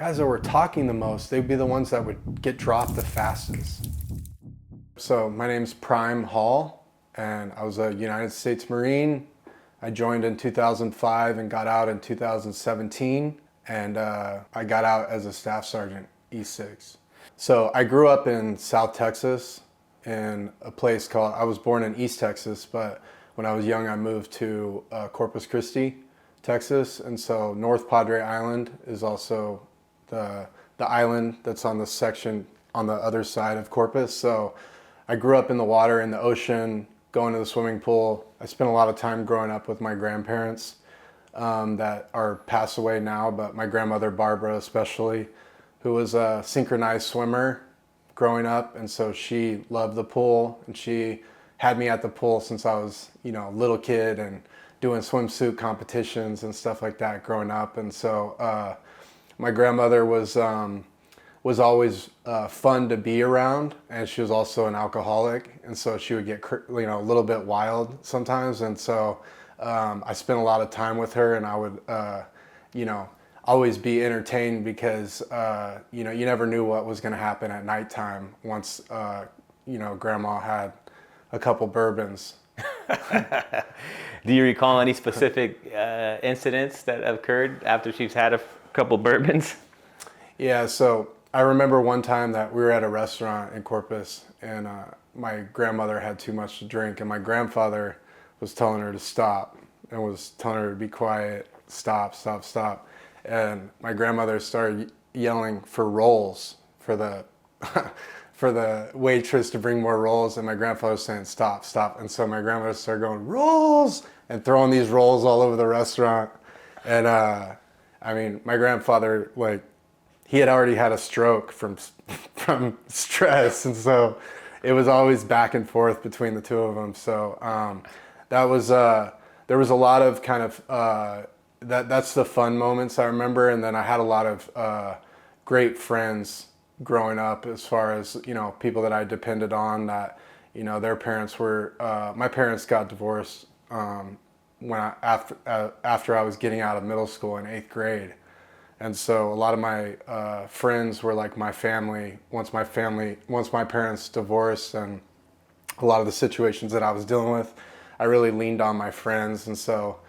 guys that were talking the most, they'd be the ones that would get dropped the fastest. So my name's Prime Hall, and I was a United States Marine. I joined in 2005 and got out in 2017, and I got out as a Staff Sergeant E6. So I grew up in South Texas in a place called, I was born in East Texas, but when I was young I moved to Corpus Christi, Texas, and so North Padre Island is also the island that's on the section on the other side of Corpus. So I grew up in the water, in the ocean, going to the swimming pool. I spent a lot of time growing up with my grandparents that are passed away now, but my grandmother Barbara especially, who was a synchronized swimmer growing up, and so she loved the pool, and she had me at the pool since I was, a little kid, and doing swimsuit competitions and stuff like that growing up. And so my grandmother was always fun to be around, and she was also an alcoholic, and so she would get a little bit wild sometimes. And so I spent a lot of time with her, and I would always be entertained because you never knew what was going to happen at nighttime once grandma had a couple bourbons. Do you recall any specific incidents that occurred after she's had a couple bourbons? Yeah, so I remember one time that we were at a restaurant in Corpus, and my grandmother had too much to drink, and my grandfather was telling her to stop and was telling her to be quiet, stop, stop, stop. And my grandmother started yelling for rolls, for the for the waitress to bring more rolls, and my grandfather was saying stop, stop. And so my grandmother started going, rolls, and throwing these rolls all over the restaurant. And my grandfather, he had already had a stroke from stress, and so it was always back and forth between the two of them. So that was there was a lot of kind of that's the fun moments I remember. And then I had a lot of great friends growing up, as far as people that I depended on, that their parents were my parents got divorced after I was getting out of middle school in 8th grade. And so a lot of my friends were like my family once my parents divorced, and a lot of the situations that I was dealing with, I really leaned on my friends. And so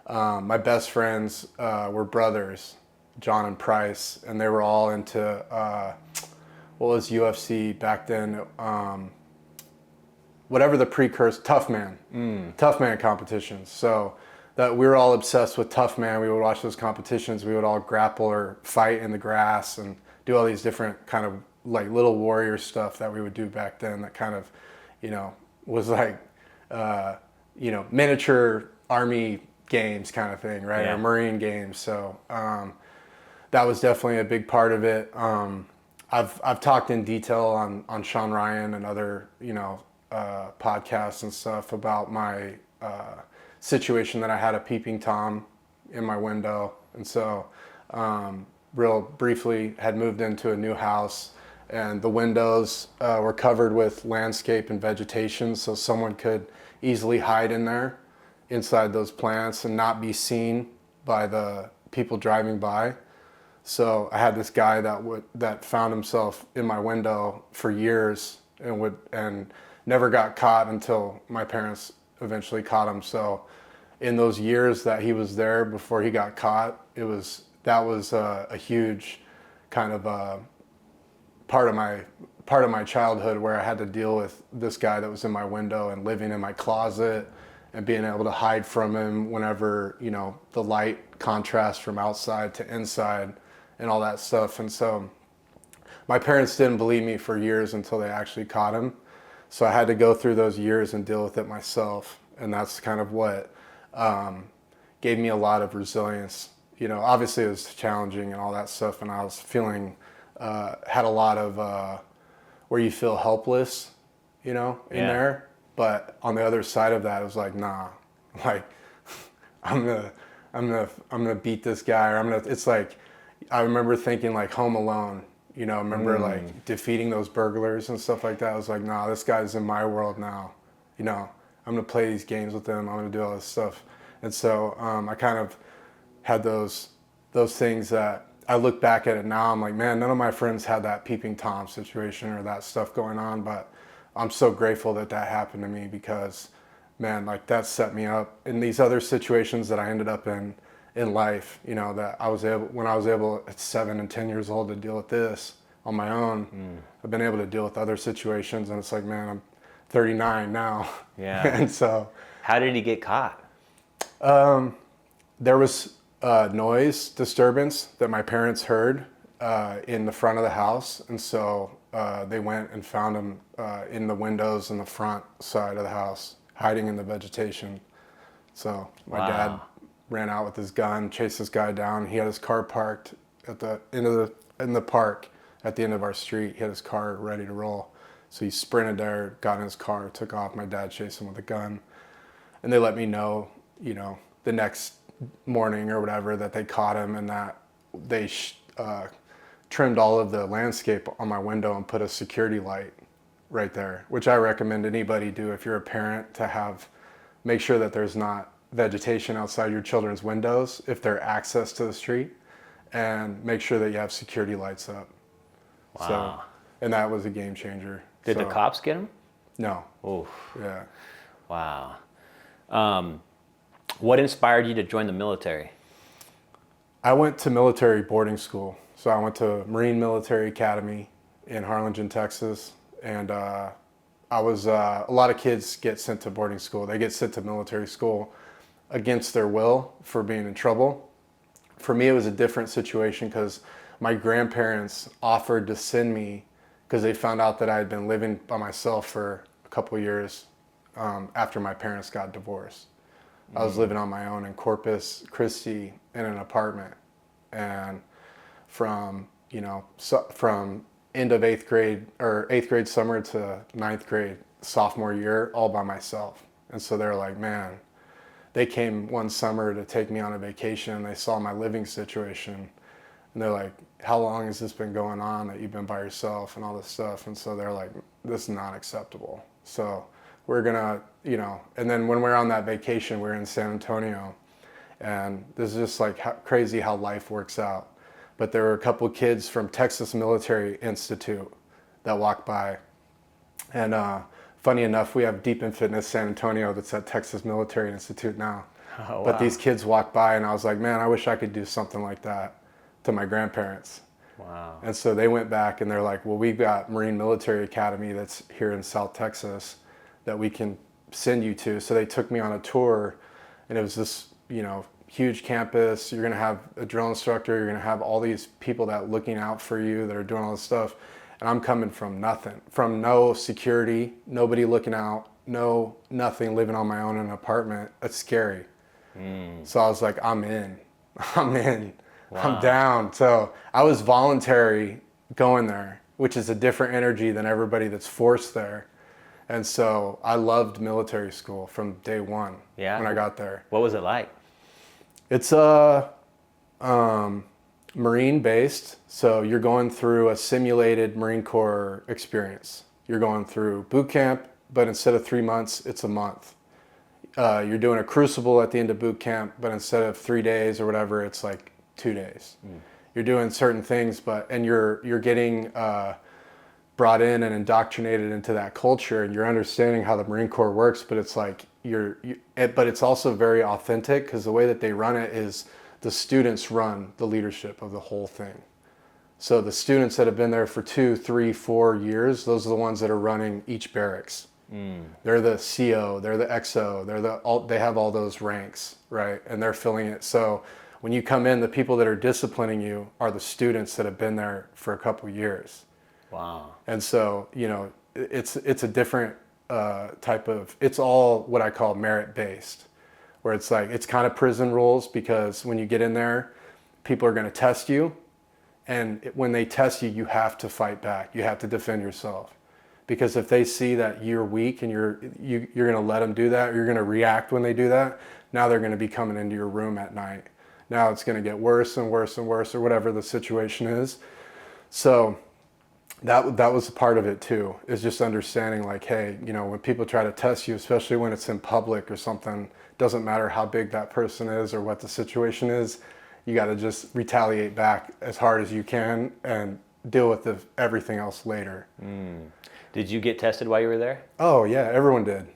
my best friends were brothers, John and Price, and they were all into what was UFC back then, whatever the precursor, Tough Man competitions. So that we were all obsessed with Tough Man. We would watch those competitions. We would all grapple or fight in the grass and do all these different kind of like little warrior stuff that we would do back then, that kind of, was like, miniature army games kind of thing, right? Yeah. Or Marine games. So that was definitely a big part of it. I've talked in detail on Sean Ryan and other, podcasts and stuff about my situation that I had a peeping Tom in my window. And so real briefly had moved into a new house, and the windows were covered with landscape and vegetation, so someone could easily hide in there inside those plants and not be seen by the people driving by. So I had this guy that found himself in my window for years and never got caught until my parents eventually caught him. So in those years that he was there before he got caught, that was a huge kind of part of my childhood, where I had to deal with this guy that was in my window and living in my closet and being able to hide from him whenever the light contrast from outside to inside and all that stuff. And so my parents didn't believe me for years until they actually caught him. So I had to go through those years and deal with it myself. And that's kind of what gave me a lot of resilience. Obviously it was challenging and all that stuff, and I was feeling, had a lot of where you feel helpless, in there. But on the other side of that, it was like, nah, like I'm gonna beat this guy, or it's like, I remember thinking like Home Alone, I remember like defeating those burglars and stuff like that. I was like, nah, this guy's in my world now, I'm gonna play these games with him, I'm gonna do all this stuff. And so I kind of had those things that I look back at it now, I'm like, man, none of my friends had that peeping Tom situation or that stuff going on, but I'm so grateful that that happened to me because, man, like that set me up in these other situations that I ended up in life, you know, that I was able, when I was able at 7 and 10 years old to deal with this on my own, I've been able to deal with other situations, and it's like, man, I'm 39 now. Yeah. And so. How did he get caught? There was noise disturbance that my parents heard in the front of the house, and so they went and found him in the windows in the front side of the house, hiding in the vegetation. So my dad ran out with his gun, chased this guy down. He had his car parked at the end of in the park at the end of our street. He had his car ready to roll, so he sprinted there, got in his car, took off. My dad chased him with a gun, and they let me know, you know, the next morning or whatever that they caught him, and that they trimmed all of the landscape on my window and put a security light right there, which I recommend anybody do if you're a parent, to make sure that there's not vegetation outside your children's windows if they're access to the street, and make sure that you have security lights up. Wow. So, and that was a game changer. Did the cops get him? No. Oof. Yeah. Wow. What inspired you to join the military? I went to military boarding school. So I went to Marine Military Academy in Harlingen, Texas. And a lot of kids get sent to boarding school. They get sent to military school against their will for being in trouble. For me, it was a different situation because my grandparents offered to send me because they found out that I had been living by myself for a couple of years after my parents got divorced. I was living on my own in Corpus Christi in an apartment, and from end of 8th grade summer to 9th grade sophomore year, all by myself. And so they're like, man, they came one summer to take me on a vacation. They saw my living situation, and they're like, how long has this been going on that you've been by yourself and all this stuff? And so they're like, this is not acceptable. So we're gonna, and then when we're on that vacation, we're in San Antonio, and this is just like crazy how life works out. But there were a couple of kids from Texas Military Institute that walked by, and funny enough, we have Deep in Fitness San Antonio that's at Texas Military Institute now. Oh, wow. But these kids walked by, and I was like, man, I wish I could do something like that to my grandparents. Wow. And so they went back, and they're like, well, we've got Marine Military Academy that's here in South Texas that we can send you to. So they took me on a tour, and it was this, huge campus. You're gonna have a drill instructor, you're gonna have all these people that are looking out for you, that are doing all this stuff. And I'm coming from nothing, from no security, nobody looking out, nothing, living on my own in an apartment. That's scary. So I was like, I'm in. Wow. I'm down. So I was voluntary going there, which is a different energy than everybody that's forced there. And so I loved military school from day one. Yeah. When I got there. What was it like? It's Marine based. So you're going through a simulated Marine Corps experience. You're going through boot camp, but instead of 3 months, it's a month. You're doing a crucible at the end of boot camp, but instead of 3 days or whatever, it's like 2 days. You're doing certain things, and you're getting brought in and indoctrinated into that culture, and you're understanding how the Marine Corps works. But it's like but it's also very authentic, because the way that they run it is the students run the leadership of the whole thing. So the students that have been there for 2, 3, 4 years, those are the ones that are running each barracks. They're the CO, they're the XO, they have all those ranks, right? And they're filling it. So when you come in, the people that are disciplining you are the students that have been there for a couple years. Wow. And so, it's a different type of, it's all what I call merit based, where it's like, it's kind of prison rules, because when you get in there, people are going to test you. And when they test you, you have to fight back. You have to defend yourself. Because if they see that you're weak and you're going to let them do that, or you're going to react when they do that, now they're going to be coming into your room at night. Now it's going to get worse and worse and worse, or whatever the situation is. So that was a part of it too, is just understanding like, hey, when people try to test you, especially when it's in public or something, doesn't matter how big that person is or what the situation is, you got to just retaliate back as hard as you can and deal with everything else later. Did you get tested while you were there? Oh yeah, everyone did.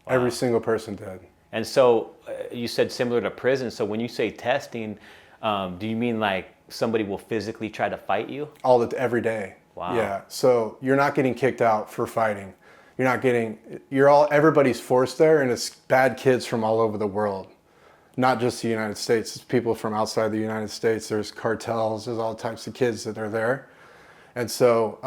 Wow. Every single person did. And so you said similar to prison. So when you say testing, do you mean like somebody will physically try to fight you? Every day. Wow. Yeah. So you're not getting kicked out for fighting. Everybody's forced there, and it's bad kids from all over the world. Not just the United States, it's people from outside the United States. There's cartels, there's all types of kids that are there. And so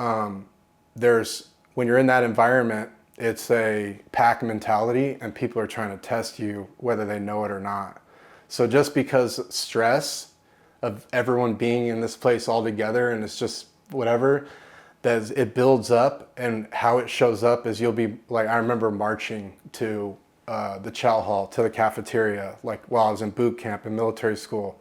when you're in that environment, it's a pack mentality, and people are trying to test you whether they know it or not. So just because stress of everyone being in this place all together, and it's just whatever, that it builds up, and how it shows up is you'll be like, I remember marching to the chow hall, to the cafeteria, like while I was in boot camp in military school.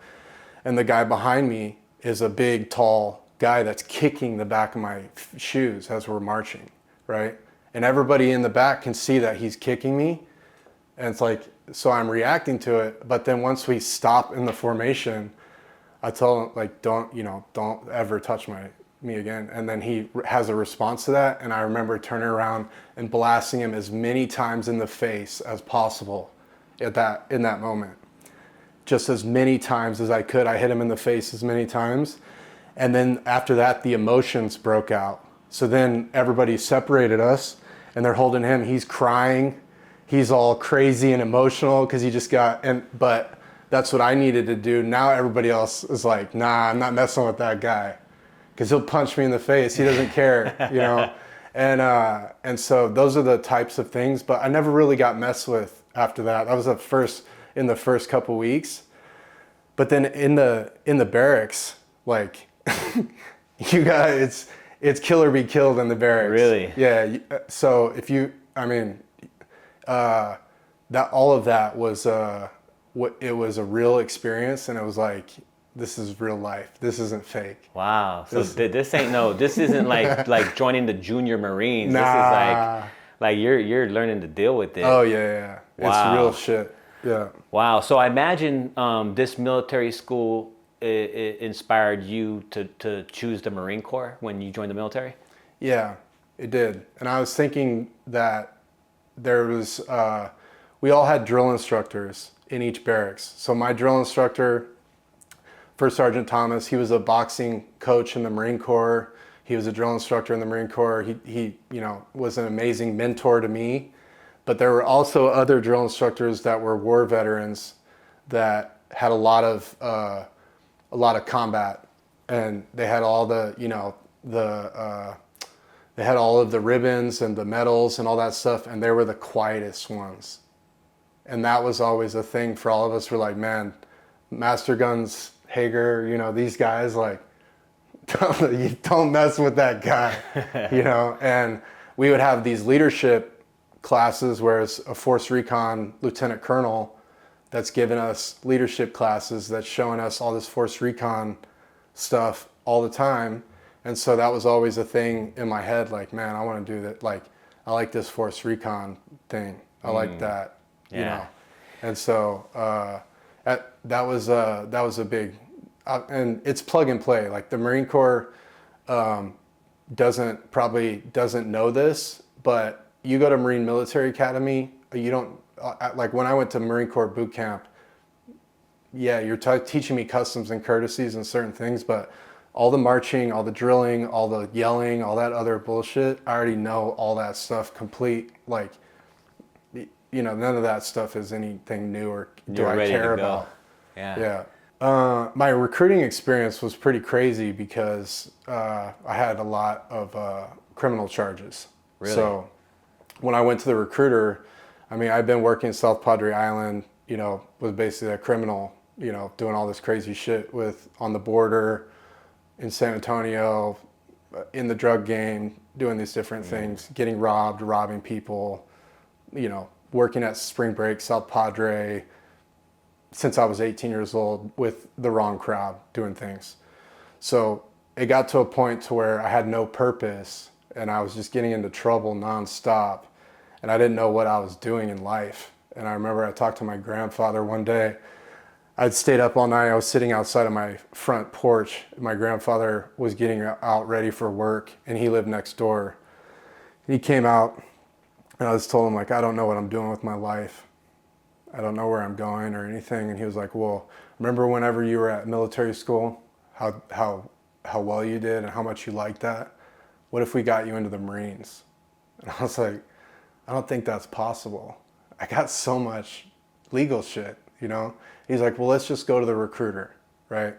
And the guy behind me is a big, tall guy that's kicking the back of my shoes as we're marching, right? And everybody in the back can see that he's kicking me. And it's like, so I'm reacting to it. But then once we stop in the formation, I tell him, like, don't ever touch me again. And then he has a response to that. And I remember turning around and blasting him as many times in the face as possible in that moment. Just as many times as I could. I hit him in the face as many times. And then after that, the emotions broke out. So then everybody separated us, and they're holding him. He's crying. He's all crazy and emotional because he just but that's what I needed to do. Now everybody else is like, nah, I'm not messing with that guy, because he'll punch me in the face. He doesn't care, And so those are the types of things. But I never really got messed with after that. That was in the first couple weeks. But then in the barracks, like, you guys, it's kill or be killed in the barracks. Really? Yeah. So that all of that was it was a real experience, and it was like, this is real life. This isn't fake. Wow. So this isn't like joining the junior Marines. Nah. This is like you're learning to deal with it. Oh yeah. Wow. It's real shit. Yeah. Wow. So I imagine this military school it inspired you to choose the Marine Corps when you joined the military? Yeah, it did. And I was thinking that there was, we all had drill instructors in each barracks. So my drill instructor, First Sergeant Thomas, he was a boxing coach in the Marine Corps. He was a drill instructor in the Marine Corps. He was an amazing mentor to me. But there were also other drill instructors that were war veterans that had a lot of combat, and they had all they had all of the ribbons and the medals and all that stuff, and they were the quietest ones. And that was always a thing for all of us. We're like, man, Master Guns, Hager, these guys, like, don't mess with that guy, And we would have these leadership classes where it's a Force Recon Lieutenant Colonel that's giving us leadership classes, that's showing us all this Force Recon stuff all the time. And so that was always a thing in my head, like, man, I want to do that. Like, I like this Force Recon thing. I like that, And so that was a big, and it's plug and play. Like, the Marine Corps doesn't know this, but you go to Marine Military Academy, you don't, like when I went to Marine Corps boot camp, yeah, you're teaching me customs and courtesies and certain things, but all the marching, all the drilling, all the yelling, all that other bullshit, I already know all that stuff complete. Like, none of that stuff is anything new or do I care about. Yeah. My recruiting experience was pretty crazy because I had a lot of criminal charges. Really? So when I went to the recruiter, I've been working in South Padre Island, was basically a criminal, doing all this crazy shit on the border, in San Antonio, in the drug game, doing these different things, getting robbing people, working at Spring Break, South Padre, since I was 18 years old with the wrong crowd doing things. So it got to a point to where I had no purpose, and I was just getting into trouble nonstop, and I didn't know what I was doing in life. And I remember I talked to my grandfather one day. I'd stayed up all night. I was sitting outside of my front porch. My grandfather was getting out ready for work, and he lived next door. He came out, and I was told him, like, I don't know what I'm doing with my life. I don't know where I'm going or anything. And he was like, well, remember whenever you were at military school, how well you did and how much you liked that? What if we got you into the Marines? And I was like, I don't think that's possible. I got so much legal shit, you know? He's like, well, let's just go to the recruiter, right?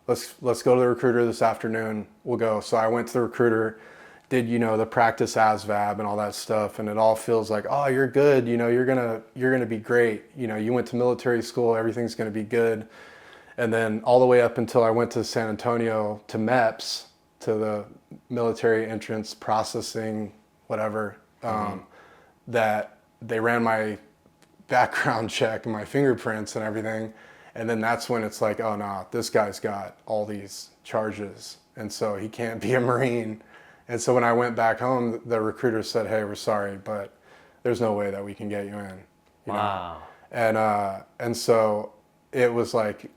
Let's go to the recruiter this afternoon. We'll go. So I went to the recruiter, did, you know, the practice ASVAB and all that stuff, and it all feels like, oh, you're good, you know, you're gonna be great. You know, you went to military school, everything's gonna be good. And then all the way up until I went to San Antonio to MEPS, to the military entrance processing, whatever, that they ran my background check and my fingerprints and everything. And then that's when it's like, oh no, this guy's got all these charges, and so he can't be a Marine. And so when I went back home, the recruiter said, hey, we're sorry, but there's no way that we can get you in. You Wow. know? And so it was like,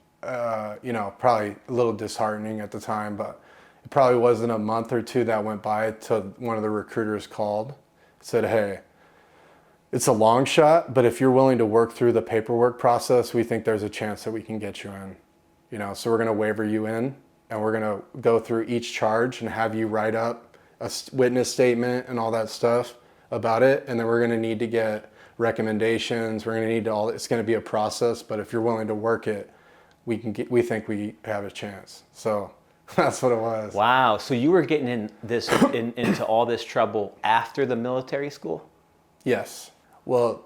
you know, probably a little disheartening at the time, but it probably wasn't a month or two that went by till one of the recruiters called, said, hey, it's a long shot, but if you're willing to work through the paperwork process, we think there's a chance that we can get you in. You know, so we're going to waiver you in, and we're going to go through each charge and have you write up a witness statement and all that stuff about it. And then we're going to need to get recommendations. We're going to need to it's going to be a process, but if you're willing to work it, we think we have a chance. So that's what it was. Wow. So you were getting into all this trouble after the military school? Yes. Well,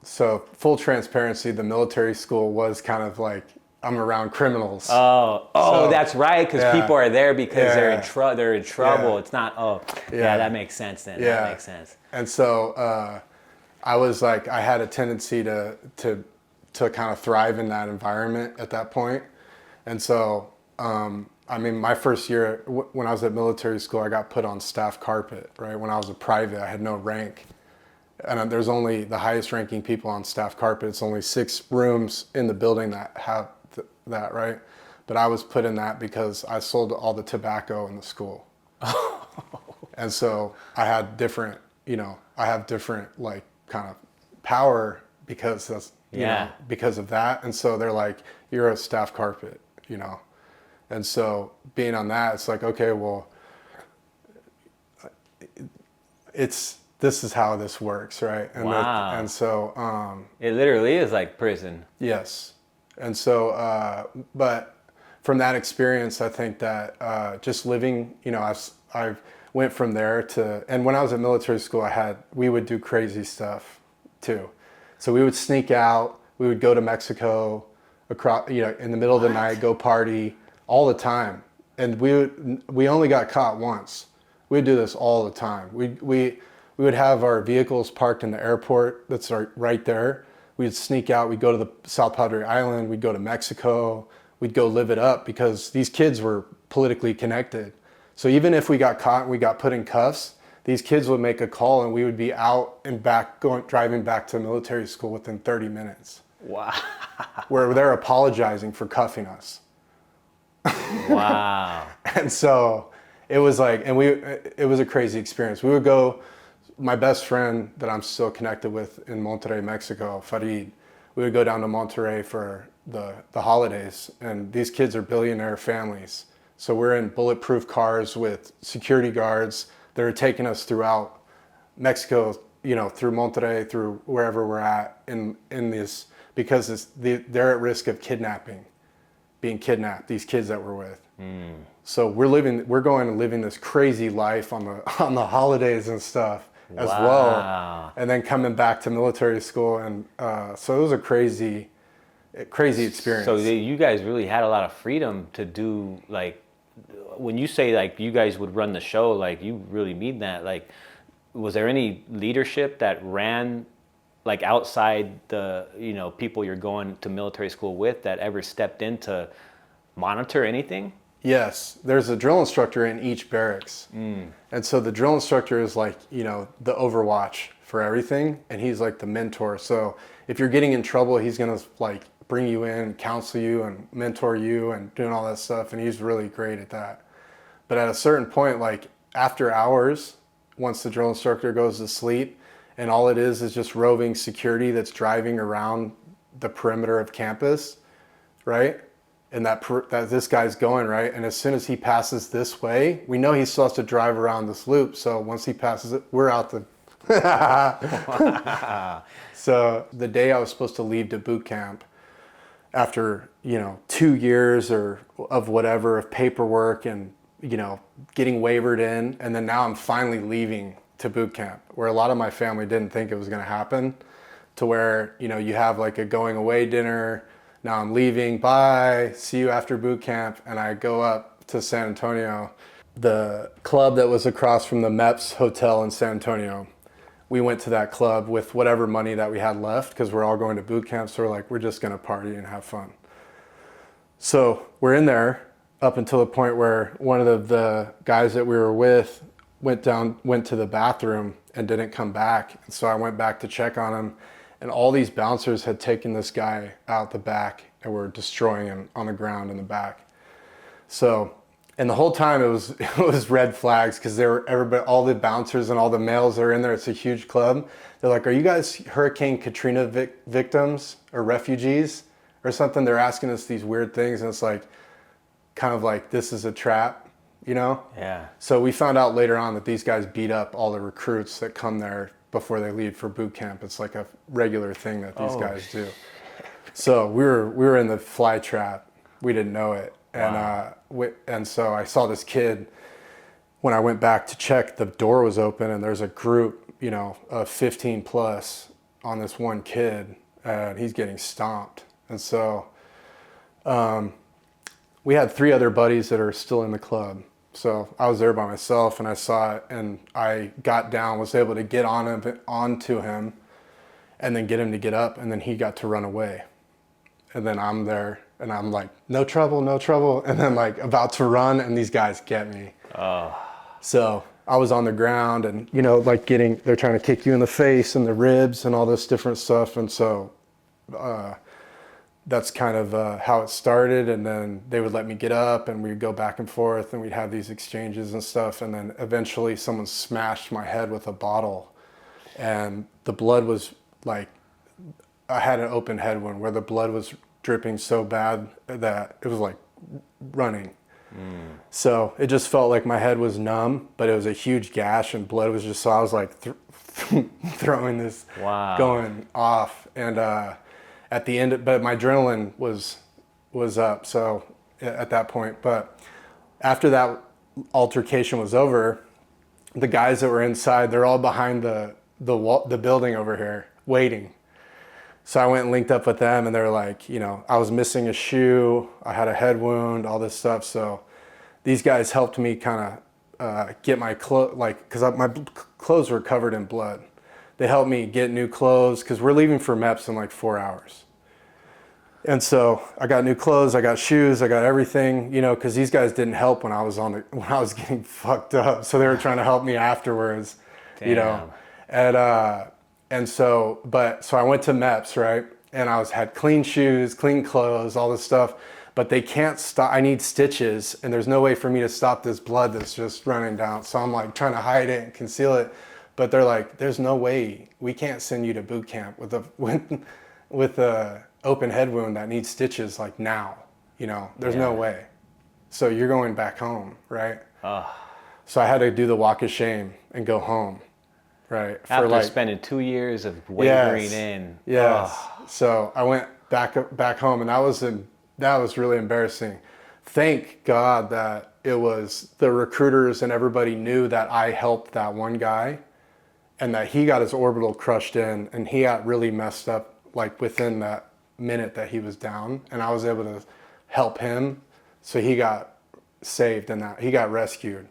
so full transparency, the military school was kind of like, I'm around criminals. So, that's right, because people are there because they're in trouble. Yeah. It's not, that makes sense then. Yeah. That makes sense. And so I was like, I had a tendency to kind of thrive in that environment at that point. And so, I mean, my first year, when I was at military school, I got put on staff carpet, right? When I was a private, I had no rank. And there's only the highest ranking people on staff carpet. It's only 6 rooms in the building that have that, right? But I was put in that because I sold all the tobacco in the school. And so I had different, you know, like kind of power because that's, you know, because of that. And so they're like, you're a staff carpet, you know? And so being on that, it's like, okay, well, this is how this works, right? And wow. And so it literally is like prison. Yes. And so, but from that experience, I think that just living, you know, I went from there to, and when I was at military school, we would do crazy stuff too. So we would sneak out, we would go to Mexico, across, you know, in the middle of the night, go party all the time. And we only got caught once. We'd do this all the time. We would have our vehicles parked in the airport that's right there. We'd sneak out, we'd go to the South Padre Island, we'd go to Mexico, we'd go live it up because these kids were politically connected. So even if we got caught and we got put in cuffs, these kids would make a call and we would be out and back, driving back to military school within 30 minutes. Wow. Where they're apologizing for cuffing us. Wow. And so it was like, it was a crazy experience. We would go, my best friend that I'm still connected with in Monterrey, Mexico, Farid, we would go down to Monterrey for the holidays, and these kids are billionaire families. So we're in bulletproof cars with security guards that are taking us throughout Mexico, you know, through Monterrey, through wherever we're at in this, because they're at risk of being kidnapped, these kids that we're with. So we're going and living this crazy life on the holidays and stuff as well, and then coming back to military school, and so it was a crazy experience. So you guys really had a lot of freedom to do, like, when you say like you guys would run the show, like you really mean that. Like, was there any leadership that ran like outside the, you know, people you're going to military school with that ever stepped in to monitor anything? Yes, there's a drill instructor in each barracks. And so the drill instructor is like, you know, the overwatch for everything, and he's like the mentor. So if you're getting in trouble, he's gonna like bring you in, counsel you, and mentor you, and doing all that stuff. And he's really great at that. But at a certain point, like after hours, once the drill instructor goes to sleep, and all it is just roving security that's driving around the perimeter of campus, right? And that this guy's going, right? And as soon as he passes this way, we know he's supposed to drive around this loop. So once he passes it, we're out the... So the day I was supposed to leave to boot camp, after, 2 years of whatever, of paperwork and, getting wavered in, and then now I'm finally leaving to boot camp, where a lot of my family didn't think it was going to happen, to where, you have like a going away dinner. Now I'm leaving, bye, see you after boot camp. And I go up to San Antonio, the club that was across from the MEPS hotel in San Antonio. We went to that club with whatever money that we had left, because we're all going to boot camp. So we're like, we're just going to party and have fun. So we're in there up until the point where one of the guys that we were with went to the bathroom and didn't come back. And so I went back to check on him. And all these bouncers had taken this guy out the back and were destroying him on the ground in the back. So, and the whole time it was red flags, because everybody, all the bouncers and all the males that are in there. It's a huge club. They're like, "Are you guys Hurricane Katrina victims or refugees or something?" They're asking us these weird things, and it's like, kind of like, this is a trap, Yeah. So we found out later on that these guys beat up all the recruits that come there before they leave for boot camp. It's like a regular thing that these guys do. So we were in the fly trap. We didn't know it. Wow. And so I saw this kid, when I went back to check, the door was open and there's a group, of 15 plus on this one kid, and he's getting stomped. And so we had 3 other buddies that are still in the club. So I was there by myself, and I saw it, and I got down, was able to get onto him, and then get him to get up, and then he got to run away. And then I'm there, and I'm like, no trouble, no trouble. And then like about to run, and these guys get me. Oh. So I was on the ground, and like they're trying to kick you in the face and the ribs and all this different stuff. And so that's kind of how it started. And then they would let me get up, and we'd go back and forth, and we'd have these exchanges and stuff. And then eventually someone smashed my head with a bottle, and the blood was like, I had an open head wound where the blood was dripping so bad that it was like running. So it just felt like my head was numb, but it was a huge gash, and blood was just, so I was like throwing this, Wow. going off. And at the end, but my adrenaline was up. So at that point, but after that altercation was over, the guys that were inside, they're all behind the building over here waiting. So I went and linked up with them, and they're like, I was missing a shoe, I had a head wound, all this stuff. So these guys helped me kind of get my clothes, because my clothes were covered in blood. They helped me get new clothes, because we're leaving for MEPS in like 4 hours. And so I got new clothes, I got shoes, I got everything, because these guys didn't help when I was getting fucked up. So they were trying to help me afterwards, Damn. And so I went to MEPS, right? And I had clean shoes, clean clothes, all this stuff, but they can't stop. I need stitches, and there's no way for me to stop this blood that's just running down. So I'm like trying to hide it and conceal it, but they're like, there's no way, we can't send you to boot camp with a open head wound that needs stitches like now, there's no way. So you're going back home, right? So I had to do the walk of shame and go home. Right. After spending 2 years of wavering in. Yes. Oh. So I went back home, and that was really embarrassing. Thank God that it was the recruiters and everybody knew that I helped that one guy, and that he got his orbital crushed in, and he got really messed up like within that minute that he was down, and I was able to help him. So he got saved, and that he got rescued.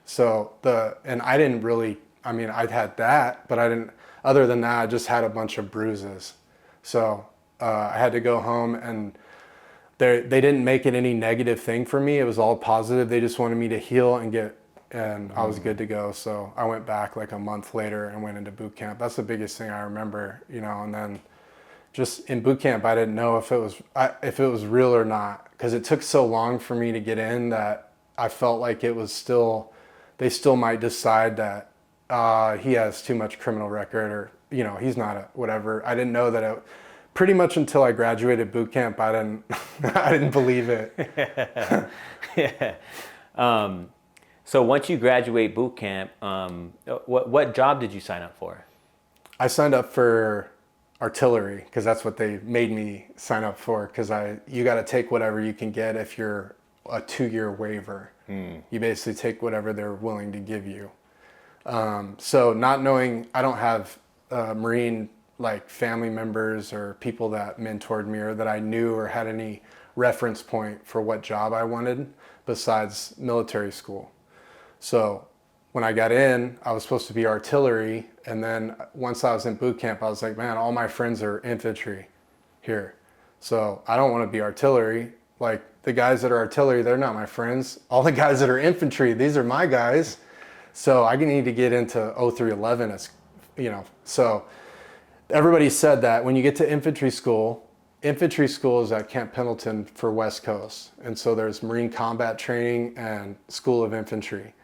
So I didn't really, I'd had that, but I didn't, other than that, I just had a bunch of bruises. So I had to go home, and they didn't make it any negative thing for me. It was all positive. They just wanted me to heal and I was good to go. So I went back like a month later and went into boot camp. That's the biggest thing I remember, and then just in boot camp, I didn't know if it was real or not, because it took so long for me to get in that I felt like it was still, they still might decide that he has too much criminal record, or he's not a whatever. I didn't know that it, pretty much until I graduated boot camp, I didn't I didn't believe it. Yeah. So once you graduate boot camp, what job did you sign up for? I signed up for artillery because that's what they made me sign up for, because you got to take whatever you can get if you're a 2-year waiver. You basically take whatever they're willing to give you. So not knowing, I don't have Marine like family members or people that mentored me or that I knew or had any reference point for what job I wanted besides military school. So when I got in, I was supposed to be artillery, and then once I was in boot camp, I was like, man, all my friends are infantry here, so I don't want to be artillery. Like, the guys that are artillery, they're not my friends. All the guys that are infantry, these are my guys. So I need to get into 0311, as so everybody said that when you get to infantry school is at Camp Pendleton for West Coast, and so there's Marine combat training and School of Infantry.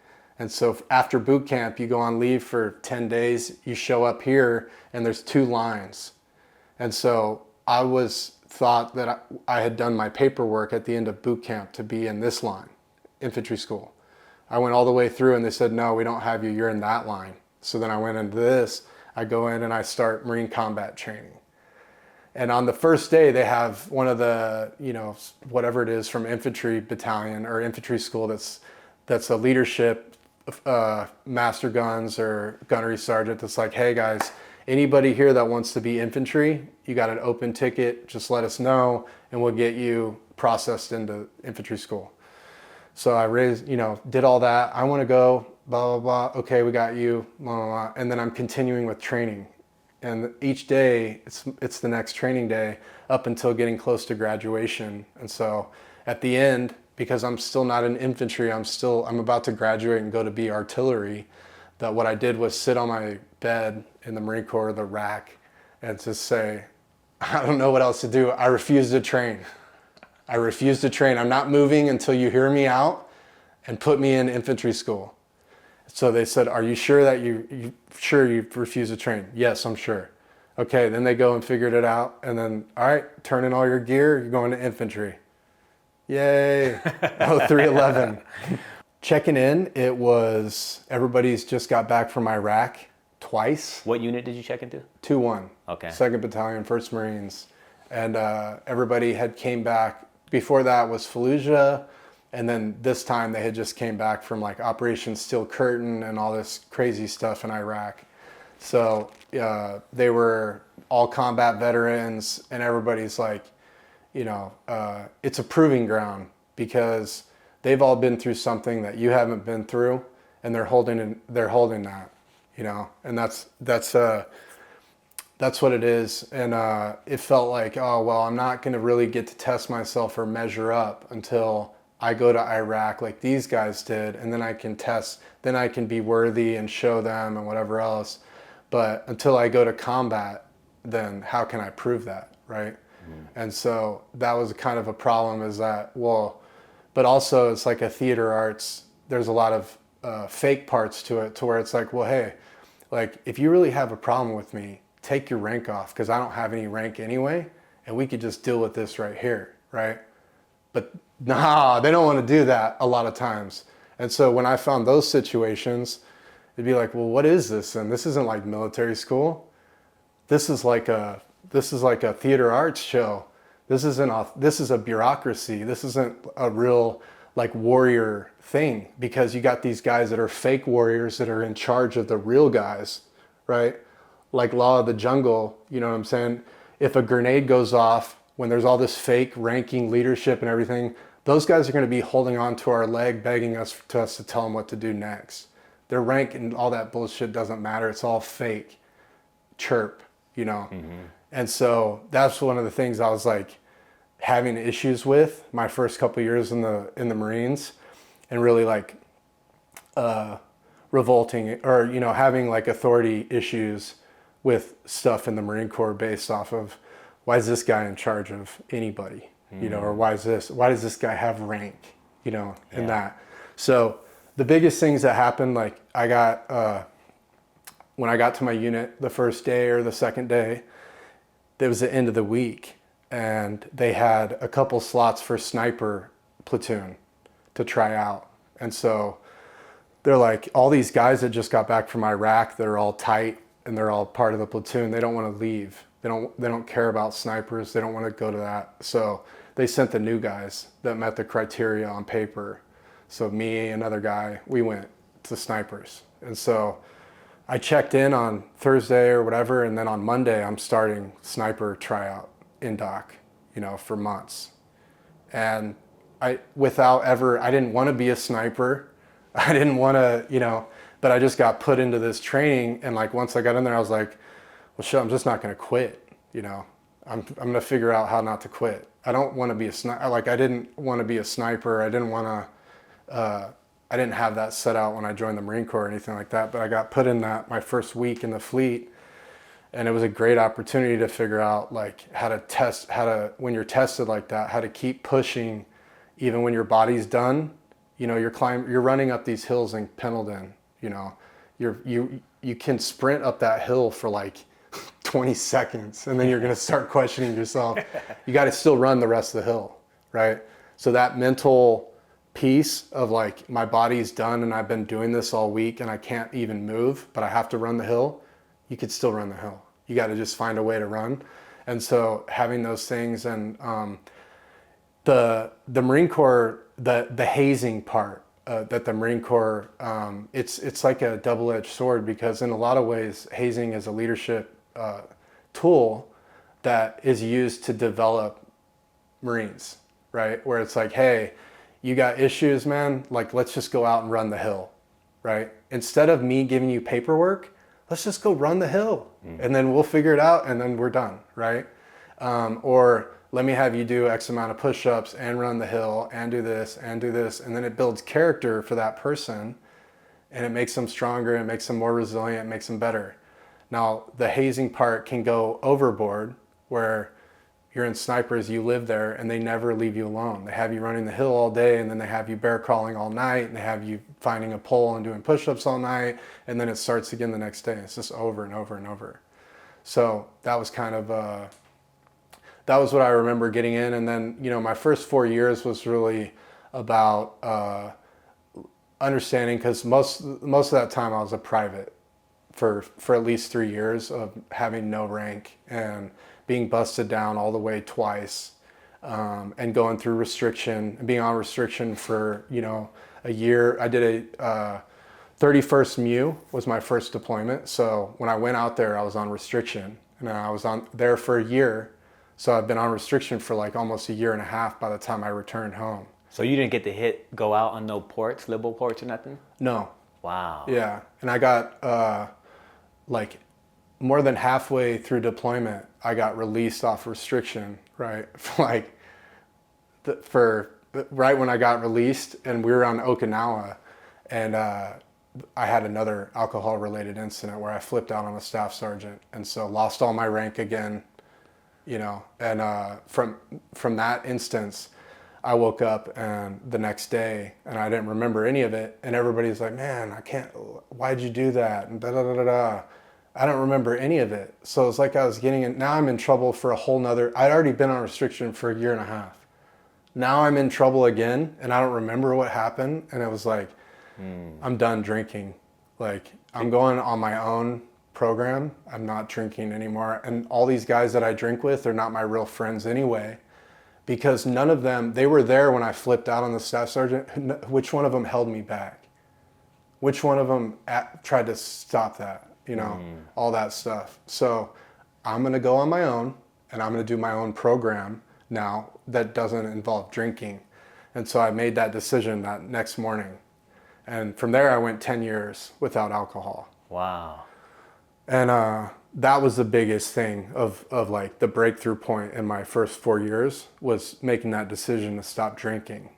And so after boot camp, you go on leave for 10 days, you show up here, and there's 2 lines. And so I thought that I had done my paperwork at the end of boot camp to be in this line, infantry school. I went all the way through, and they said, no, we don't have you, you're in that line. So then I went into this, I go in and I start Marine combat training. And on the first day, they have one of the, whatever it is from infantry battalion or infantry school that's a leadership master guns or gunnery sergeant that's like, hey guys, anybody here that wants to be infantry, you got an open ticket, just let us know and we'll get you processed into infantry school. So I did all that. I want to go, blah, blah, blah. Okay, we got you, blah, blah, blah. And then I'm continuing with training. And each day, it's the next training day up until getting close to graduation. And so at the end, because I'm still not in infantry, I'm about to graduate and go to be artillery, that what I did was sit on my bed in the Marine Corps, the rack, and just say, I don't know what else to do. I refuse to train. I'm not moving until you hear me out and put me in infantry school. So they said, are you sure that you refuse to train? Yes, I'm sure. Okay, then they go and figured it out. And then, all right, turn in all your gear, you're going to infantry. Yay, 0311. Checking in, it was, everybody's just got back from Iraq twice. What unit did you check into? 2-1. Okay. 2nd Battalion, 1st Marines. And everybody had came back. Before that was Fallujah. And then this time they had just came back from like Operation Steel Curtain and all this crazy stuff in Iraq. So they were all combat veterans, and everybody's like, it's a proving ground because they've all been through something that you haven't been through, and they're holding that, and that's what it is. And it felt like, oh, well, I'm not going to really get to test myself or measure up until I go to Iraq like these guys did, and then I can test, then I can be worthy and show them and whatever else. But until I go to combat, then how can I prove that, right? And so that was kind of a problem, is that, well, but also it's like a theater arts, there's a lot of fake parts to it, to where it's like, well, hey, like if you really have a problem with me, take your rank off, because I don't have any rank anyway, and we could just deal with this right here, right? But nah, they don't want to do that a lot of times. And so when I found those situations, it'd be like, well, what is this? And this isn't like military school. This is like a theater arts show. This is a bureaucracy. This isn't a real like warrior thing, because you got these guys that are fake warriors that are in charge of the real guys, right? Like Law of the Jungle, you know what I'm saying? If a grenade goes off when there's all this fake ranking leadership and everything, those guys are going to be holding on to our leg, begging us to tell them what to do next. Their rank and all that bullshit doesn't matter. It's all fake chirp, And so that's one of the things I was like having issues with my first couple of years in the Marines, and really like revolting, or having like authority issues with stuff in the Marine Corps based off of why is this guy in charge of anybody? You know, or why does this guy have rank? You know, in that. So the biggest things that happened, like when I got to my unit the first day or the second day, it was the end of the week, and they had a couple slots for sniper platoon to try out. And so they're like, all these guys that just got back from Iraq, they're all tight and they're all part of the platoon. They don't want to leave. They don't care about snipers. They don't want to go to that. So they sent the new guys that met the criteria on paper. So me, another guy, we went to snipers. And so I checked in on Thursday or whatever, and then on Monday I'm starting sniper tryout in doc, you know, for months. And I didn't want to be a sniper. I didn't want to, you know, but I just got put into this training, and like once I got in there, I was like, well, shit, I'm just not going to quit, you know. I'm going to figure out how not to quit. I don't want to be a sniper. Like, I didn't want to be a sniper. I didn't have that set out when I joined the Marine Corps or anything like that, but I got put in that my first week in the fleet, and it was a great opportunity to figure out like when you're tested like that, how to keep pushing even when your body's done. You know, you're running up these hills in Pendleton, you know, you can sprint up that hill for like 20 seconds, and then you're going to start questioning yourself. You got to still run the rest of the hill, right? So that mental piece of like, my body's done and I've been doing this all week and I can't even move, but I have to run the hill. You could still run the hill. You got to just find a way to run. And so having those things, and the Marine Corps, the hazing part, that the Marine Corps, it's like a double-edged sword, because in a lot of ways, hazing is a leadership tool that is used to develop Marines, right? Where it's like, hey, you got issues, man, like, let's just go out and run the hill, right? Instead of me giving you paperwork, let's just go run the hill, and then we'll figure it out, and then we're done, right? Or let me have you do X amount of push-ups and run the hill and do this, and then it builds character for that person, and it makes them stronger, it makes them more resilient, it makes them better. Now, the hazing part can go overboard, where you're in snipers, you live there, and they never leave you alone. They have you running the hill all day, and then they have you bear crawling all night, and they have you finding a pole and doing push-ups all night, and then it starts again the next day. It's just over and over and over. So that was kind of, that was what I remember getting in. And then, you know, my first 4 years was really about understanding, because most of that time I was a private for at least 3 years of having no rank and being busted down all the way twice, and going through restriction and being on restriction for, you know, a year. I did a 31st MU was my first deployment. So when I went out there, I was on restriction, and I was on there for a year. So I've been on restriction for like almost a year and a half by the time I returned home. So you didn't get to go out on no ports, liberal ports or nothing? No. Wow. Yeah. And I got, like, more than halfway through deployment, I got released off restriction, right? Like, right when I got released, and we were on Okinawa, and I had another alcohol-related incident where I flipped out on a staff sergeant, and so lost all my rank again, you know. And from that instance, I woke up and the next day, and I didn't remember any of it, and everybody's like, man, why'd you do that? And da-da-da-da-da. I don't remember any of it. So it's like I was getting in, now I'm in trouble for a whole nother, I'd already been on restriction for a year and a half. Now I'm in trouble again, and I don't remember what happened. And it was like, I'm done drinking. Like, I'm going on my own program. I'm not drinking anymore. And all these guys that I drink with are not my real friends anyway, because none of them, they were there when I flipped out on the staff sergeant. Which one of them held me back? Which one of them tried to stop that? You know, all that stuff. So I'm going to go on my own, and I'm going to do my own program now that doesn't involve drinking. And so I made that decision that next morning. And from there, I went 10 years without alcohol. Wow. And that was the biggest thing of like the breakthrough point in my first 4 years, was making that decision to stop drinking.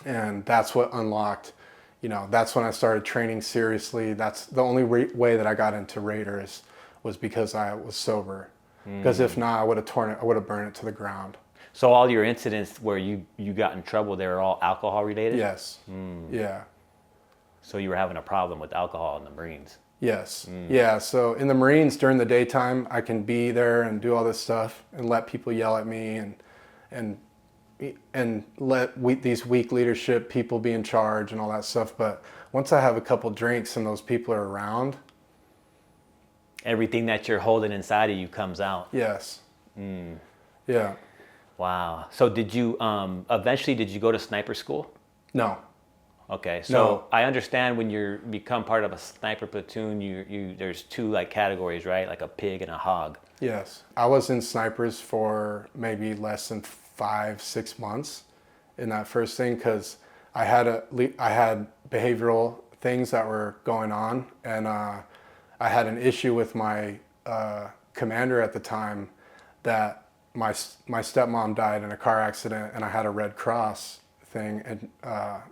And that's what unlocked, you know, that's when I started training seriously. That's the only way that I got into Raiders, was because I was sober. Because if not, I would have burned it to the ground. So all your incidents where you got in trouble, they were all alcohol related? Yes. Yeah. So you were having a problem with alcohol in the Marines? Yes. Yeah. So in the Marines during the daytime, I can be there and do all this stuff and let people yell at me and let these weak leadership people be in charge and all that stuff. But once I have a couple drinks and those people are around, everything that you're holding inside of you comes out. Yes. Yeah. Wow. So did you eventually did you go to sniper school? No. Okay. So No. I understand when you become part of a sniper platoon, there's two like categories, right? Like a pig and a hog. Yes. I was in snipers for maybe less than 5-6 months in that first thing because I had behavioral things that were going on, and I had an issue with my commander at the time that my stepmom died in a car accident, and I had a Red Cross thing, and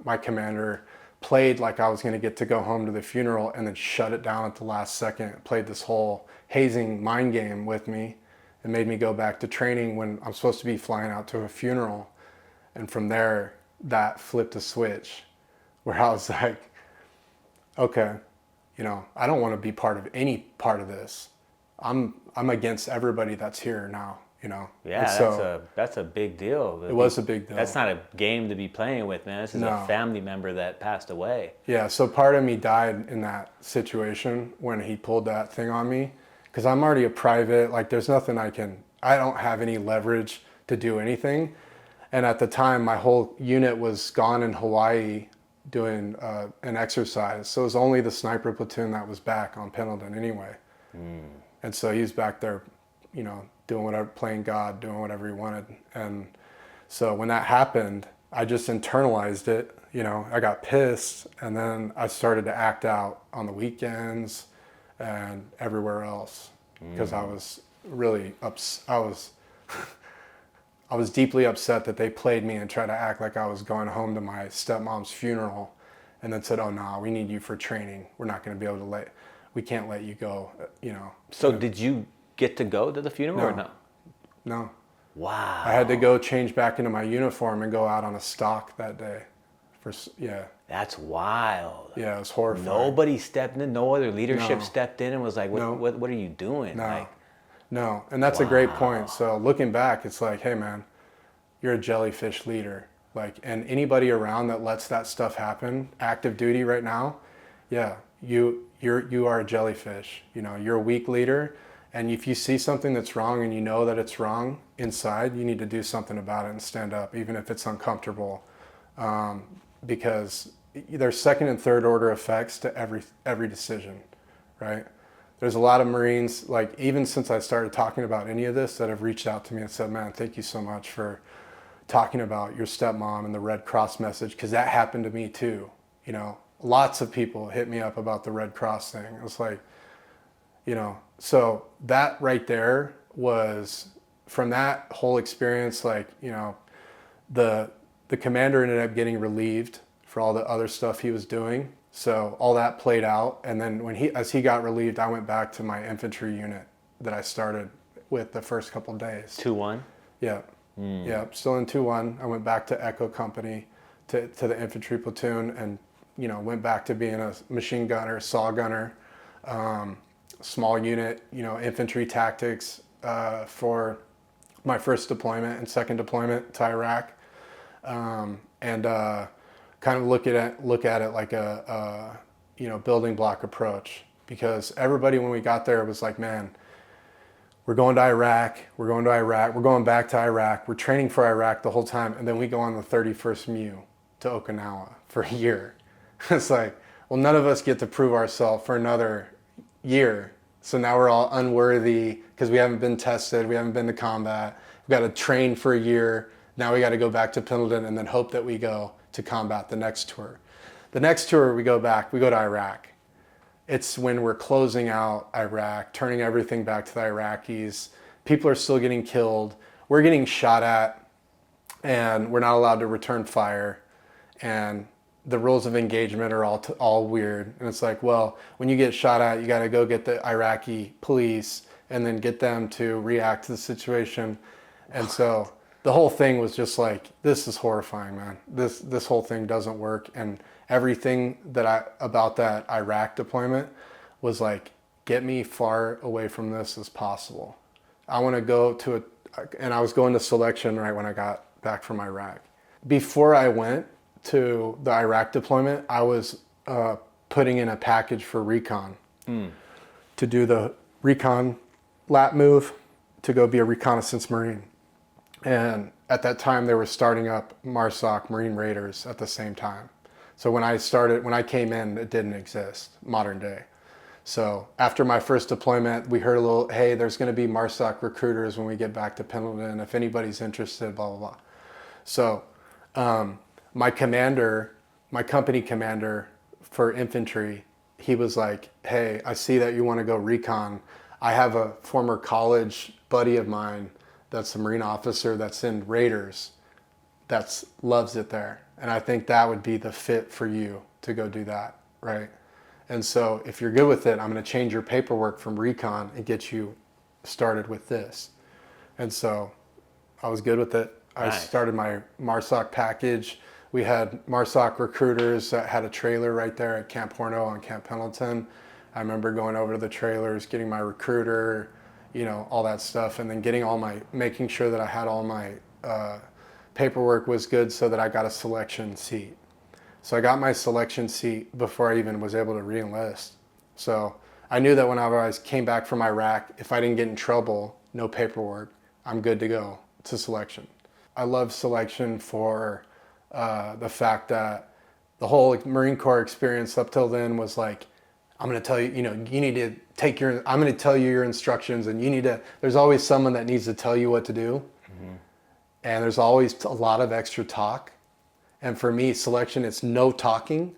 my commander played like I was going to get to go home to the funeral and then shut it down at the last second, played this whole hazing mind game with me and made me go back to training when I'm supposed to be flying out to a funeral. And from there, that flipped a switch where I was like, okay, I don't want to be part of any part of this. I'm against everybody that's here now, Yeah, so, that's a big deal. It was a big deal. That's not a game to be playing with, man. This is a family member that passed away. Yeah, so part of me died in that situation when he pulled that thing on me, because I'm already a private. Like, there's nothing I don't have any leverage to do anything. And at the time, my whole unit was gone in Hawaii doing an exercise. So it was only the sniper platoon that was back on Pendleton anyway. And so he was back there, doing whatever, playing God, doing whatever he wanted. And so when that happened, I just internalized it. I got pissed, and then I started to act out on the weekends and everywhere else because I was really I was deeply upset that they played me and tried to act like I was going home to my stepmom's funeral, and then said, "Oh no, we need you for training. We're not going to be able to we can't let you go." So did you get to go to the funeral or no? No. Wow. I had to go change back into my uniform and go out on a stalk that day. That's wild. Yeah, it was horrifying. Nobody stepped in. No other leadership stepped in and was like, "What are you doing?" No, and that's a great point. So looking back, it's like, hey man, you're a jellyfish leader. And anybody around that lets that stuff happen, active duty right now, yeah, you are a jellyfish. You're a weak leader, and if you see something that's wrong and you know that it's wrong inside, you need to do something about it and stand up, even if it's uncomfortable, because there's second and third order effects to every decision, right? There's a lot of Marines, even since I started talking about any of this, that have reached out to me and said, man, thank you so much for talking about your stepmom and the Red Cross message, because that happened to me too. Lots of people hit me up about the Red Cross thing. It was like, so that right there was, from that whole experience, the commander ended up getting relieved for all the other stuff he was doing. So all that played out, and then as he got relieved, I went back to my infantry unit that I started with the first couple of days. 2-1? Yeah. Yeah, still in 2-1. I went back to Echo Company, to the infantry platoon, and went back to being a machine gunner, saw gunner, small unit, infantry tactics for my first deployment and second deployment to Iraq, and kind of look at it like a building block approach, because everybody when we got there was like, man, we're going to Iraq, we're going back to Iraq, we're training for Iraq the whole time, and then we go on the 31st MEU to Okinawa for a year. It's like, well, none of us get to prove ourselves for another year, so now we're all unworthy because we haven't been tested, we haven't been to combat, we've got to train for a year, now we got to go back to Pendleton and then hope that we go to combat the next tour. The next tour we go to Iraq. It's when we're closing out Iraq, turning everything back to the Iraqis. People are still getting killed. We're getting shot at, and we're not allowed to return fire. And the rules of engagement are all weird. And it's like, well, when you get shot at, you got to go get the Iraqi police, and then get them to react to the situation. And so the whole thing was just like, this is horrifying, man. This whole thing doesn't work. And everything about that Iraq deployment was like, get me far away from this as possible. I want to go and I was going to selection right when I got back from Iraq. Before I went to the Iraq deployment, I was putting in a package for recon to do the recon lap move to go be a reconnaissance Marine. And at that time, they were starting up MarSOC, Marine Raiders, at the same time. So when I came in, it didn't exist, modern day. So after my first deployment, we heard a little, hey, there's going to be MarSOC recruiters when we get back to Pendleton, if anybody's interested, blah, blah, blah. So my company commander for infantry, he was like, hey, I see that you want to go recon. I have a former college buddy of mine that's a Marine officer that's in Raiders that loves it there. And I think that would be the fit for you to go do that, right? And so if you're good with it, I'm going to change your paperwork from recon and get you started with this. And so I was good with it. I started my MarSOC package. We had MarSOC recruiters that had a trailer right there at Camp Horno on Camp Pendleton. I remember going over to the trailers, getting my recruiter, all that stuff, and then making sure that I had all my paperwork was good so that I got a selection seat. So I got my selection seat before I even was able to re-enlist. So I knew that when I came back from Iraq, if I didn't get in trouble, no paperwork, I'm good to go to selection. I love selection for the fact that the whole Marine Corps experience up till then was like, I'm going to tell you, you need to I'm going to tell you your instructions, and there's always someone that needs to tell you what to do. Mm-hmm. And there's always a lot of extra talk. And for me, selection, it's no talking.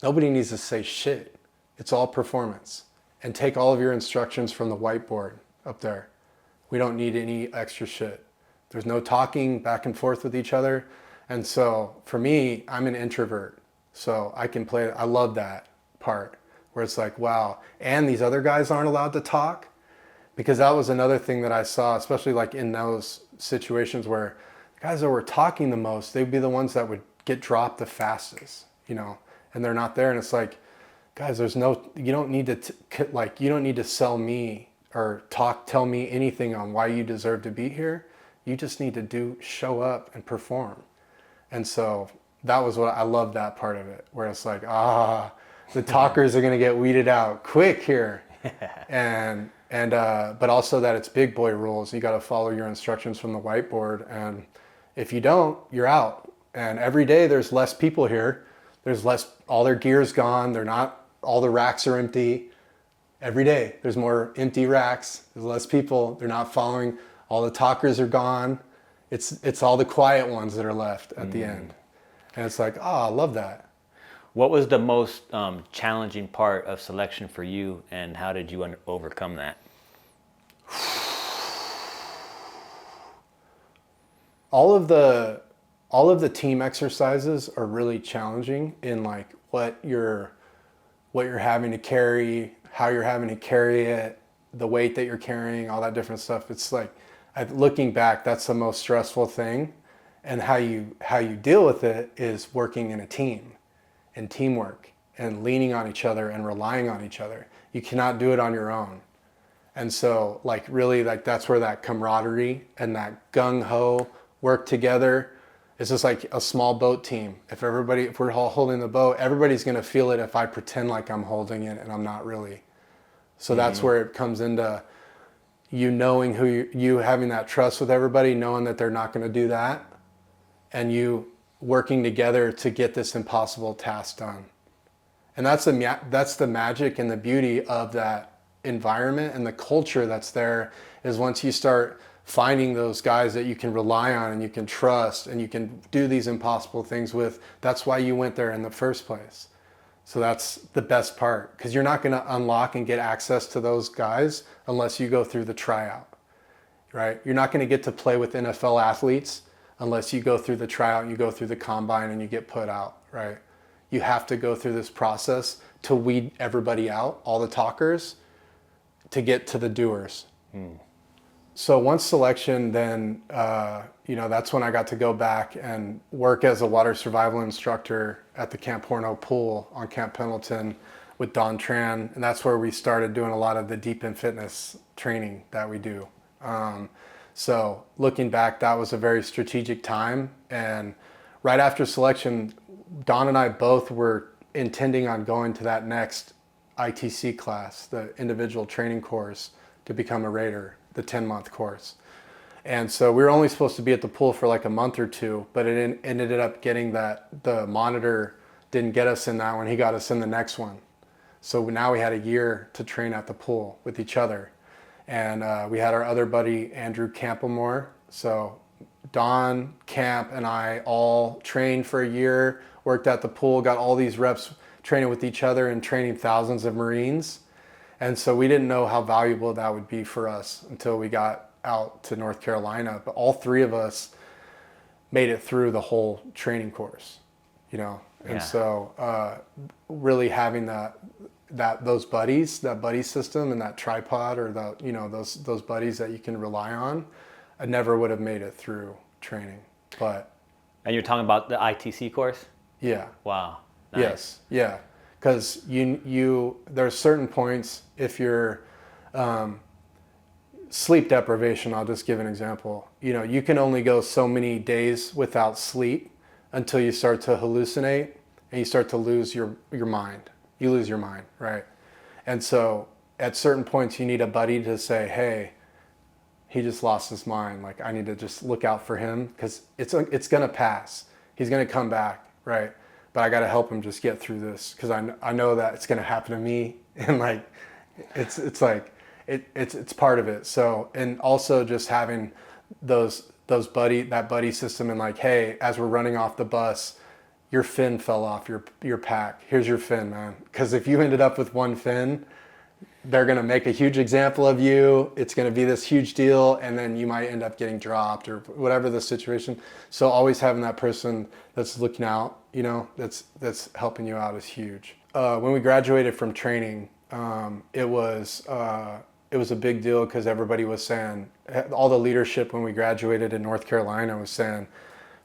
Nobody needs to say shit. It's all performance. And take all of your instructions from the whiteboard up there. We don't need any extra shit. There's no talking back and forth with each other. And so for me, I'm an introvert. So I can play, I love that part where it's like, wow. And these other guys aren't allowed to talk. Because that was another thing that I saw, especially like in those situations where the guys that were talking the most, they'd be the ones that would get dropped the fastest, and they're not there. And it's like, guys, you don't need to sell me or tell me anything on why you deserve to be here. You just need to show up and perform. And so that was what I love, that part of it, where it's like, the talkers are going to get weeded out quick here. But also that it's big boy rules. You got to follow your instructions from the whiteboard. And if you don't, you're out. And every day there's less people here. There's less, all their gear's gone. All the racks are empty. Every day there's more empty racks. There's less people. They're not following. All the talkers are gone. It's all the quiet ones that are left at the end. And it's like, I love that. What was the most challenging part of selection for you, and how did you overcome that? All of the team exercises are really challenging in like what you're having to carry, how you're having to carry it, the weight that you're carrying, all that different stuff. It's like, looking back, that's the most stressful thing. And how you deal with it is working in a team and teamwork and leaning on each other and relying on each other. You cannot do it on your own. And so like really like that's where that camaraderie and that gung-ho work together. It's just like a small boat team. If we're all holding the boat, everybody's going to feel it if I pretend like I'm holding it and I'm not really. So that's where it comes into you knowing you having that trust with everybody, knowing that they're not going to do that, and you working together to get this impossible task done. And that's the magic and the beauty of that environment, and the culture that's there is once you start finding those guys that you can rely on and you can trust and you can do these impossible things with. That's why you went there in the first place. So that's the best part, because you're not going to unlock and get access to those guys unless you go through the tryout, right? You're not going to get to play with NFL athletes unless you go through the tryout and you go through the combine and you get put out, right? You have to go through this process to weed everybody out, all the talkers, to get to the doers. So once selection, then, that's when I got to go back and work as a water survival instructor at the Camp Horno pool on Camp Pendleton with Don Tran. And that's where we started doing a lot of the deep in fitness training that we do. So looking back, that was a very strategic time. And right after selection, Don and I both were intending on going to that next ITC class, the individual training course to become a Raider, the 10-month course. And so we were only supposed to be at the pool for like a month or two, but it ended up getting that the monitor didn't get us in that one. He got us in the next one. So now we had a year to train at the pool with each other. And we had our other buddy, Andrew Campamore. So Don, Camp, and I all trained for a year, worked at the pool, got all these reps training with each other and training thousands of Marines. And so we didn't know how valuable that would be for us until we got out to North Carolina. But all three of us made it through the whole training course, And so really having those buddies, that buddy system and that tripod or those buddies that you can rely on, I never would have made it through training. But And you're talking about the ITC course? yeah. Wow. Nice. Yes. Yeah. Because there's certain points if you're sleep deprivation, I'll just give an example. You can only go so many days without sleep until you start to hallucinate and you start to lose your mind. You lose your mind, right? And so at certain points you need a buddy to say, hey, he just lost his mind. Like, I need to just look out for him because it's going to pass. He's going to come back, right? But I got to help him just get through this because I know that it's going to happen to me. And like, it's part of it. So, and also just having that buddy system and like, hey, as we're running off the bus, your fin fell off your pack. Here's your fin, man. Because if you ended up with one fin, they're going to make a huge example of you. It's going to be this huge deal. And then you might end up getting dropped or whatever the situation. So always having that person that's looking out, that's helping you out is huge. When we graduated from training, it was a big deal because everybody was saying, all the leadership when we graduated in North Carolina was saying,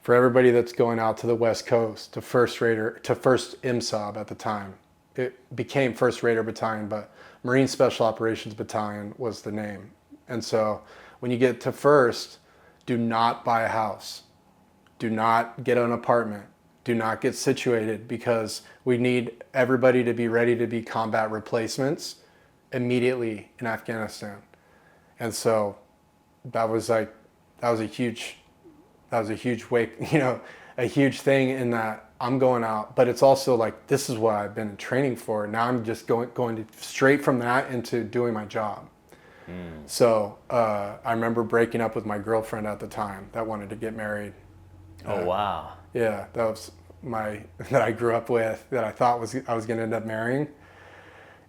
for everybody that's going out to the West Coast, to first MSOB at the time, it became First Raider Battalion, but Marine Special Operations Battalion was the name. And so when you get to first, do not buy a house. Do not get an apartment. Do not get situated because we need everybody to be ready to be combat replacements immediately in Afghanistan. And so that was a huge wake, a huge thing in that I'm going out, but it's also like, this is what I've been in training for. Now I'm just going straight from that into doing my job. So I remember breaking up with my girlfriend at the time that wanted to get married. Oh, wow. Yeah, that was that I grew up with, that I thought I was going to end up marrying.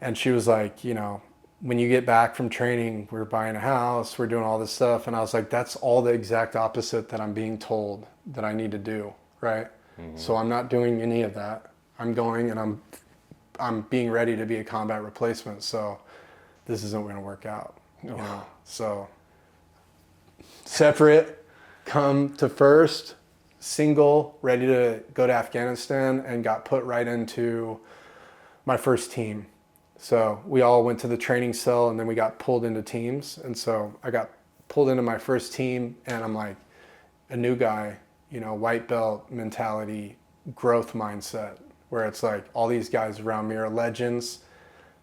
And she was like, when you get back from training, we're buying a house, we're doing all this stuff. And I was like, that's all the exact opposite that I'm being told that I need to do, right? Mm-hmm. So I'm not doing any of that. I'm going and I'm being ready to be a combat replacement. So this isn't going to work out, So separate, come to first, single, ready to go to Afghanistan, and got put right into my first team. So we all went to the training cell and then we got pulled into teams. And so I got pulled into my first team and I'm like a new guy, white belt mentality, growth mindset, where it's like all these guys around me are legends.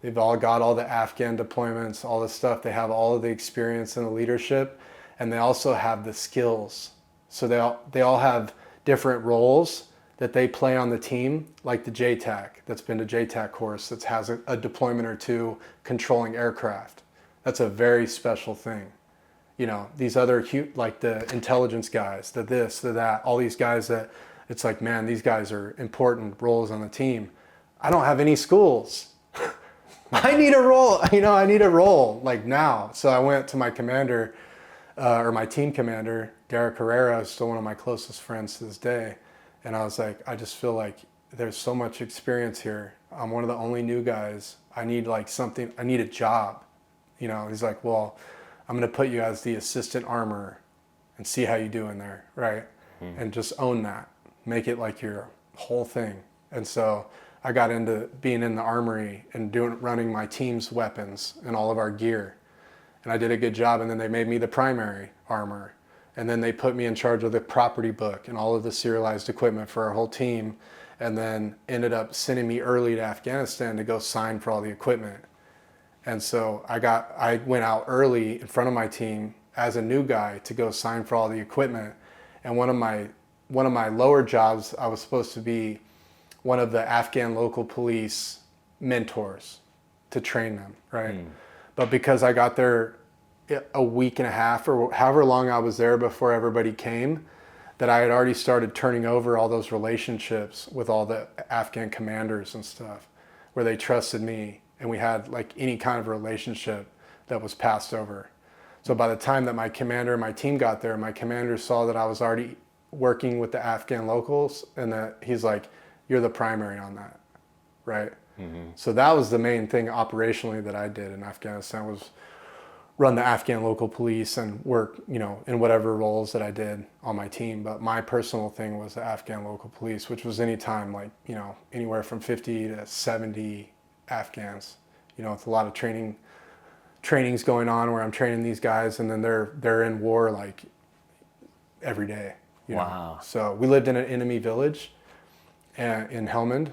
They've all got all the Afghan deployments, all this stuff. They have all of the experience and the leadership, and they also have the skills. So they all have different roles that they play on the team, like the JTAC that's been to JTAC course that has a deployment or two controlling aircraft. That's a very special thing. These other, like the intelligence guys, the this, the that, all these guys that it's like, man, these guys are important roles on the team. I don't have any schools. I need a role, I need a role like now. So I went to my commander, or my team commander, Derek Herrera, who's still one of my closest friends to this day. And I was like, I just feel like there's so much experience here. I'm one of the only new guys. I need like something, I need a job, You know, he's like, well, I'm going to put you as the assistant armorer and see how you do in there, right? And just own that. Make it like your whole thing. And so I got into being in the armory and running my team's weapons and all of our gear. And I did a good job, and then they made me the primary armorer. And then they put me in charge of the property book and all of the serialized equipment for our whole team, and then ended up sending me early to Afghanistan to go sign for all the equipment. And so I went out early in front of my team as a new guy to go sign for all the equipment. And one of my lower jobs, I was supposed to be one of the Afghan local police mentors to train them, right? But because I got there a week and a half or however long I was there before everybody came, that I had already started turning over all those relationships with all the Afghan commanders and stuff, where they trusted me, and we had like any kind of relationship that was passed over. So by the time that my commander and my team got there, my commander saw that I was already working with the Afghan locals, and that he's like, you're the primary on that, right? So that was the main thing operationally that I did in Afghanistan, was run the Afghan local police and work, you know, in whatever roles that I did on my team. But my personal thing was the Afghan local police, which was anytime, like, you know, anywhere from 50 to 70 Afghans, you know, with a lot of trainings going on where I'm training these guys, and then they're in war like every day, you know? So we lived in an enemy village in Helmand,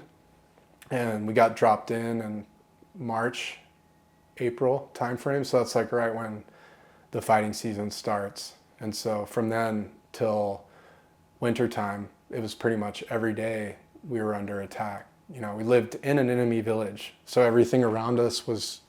and we got dropped in March, April timeframe. So that's like right when the fighting season starts. And so from then till winter time, it was pretty much every day we were under attack. You know, we lived in an enemy village, so everything around us was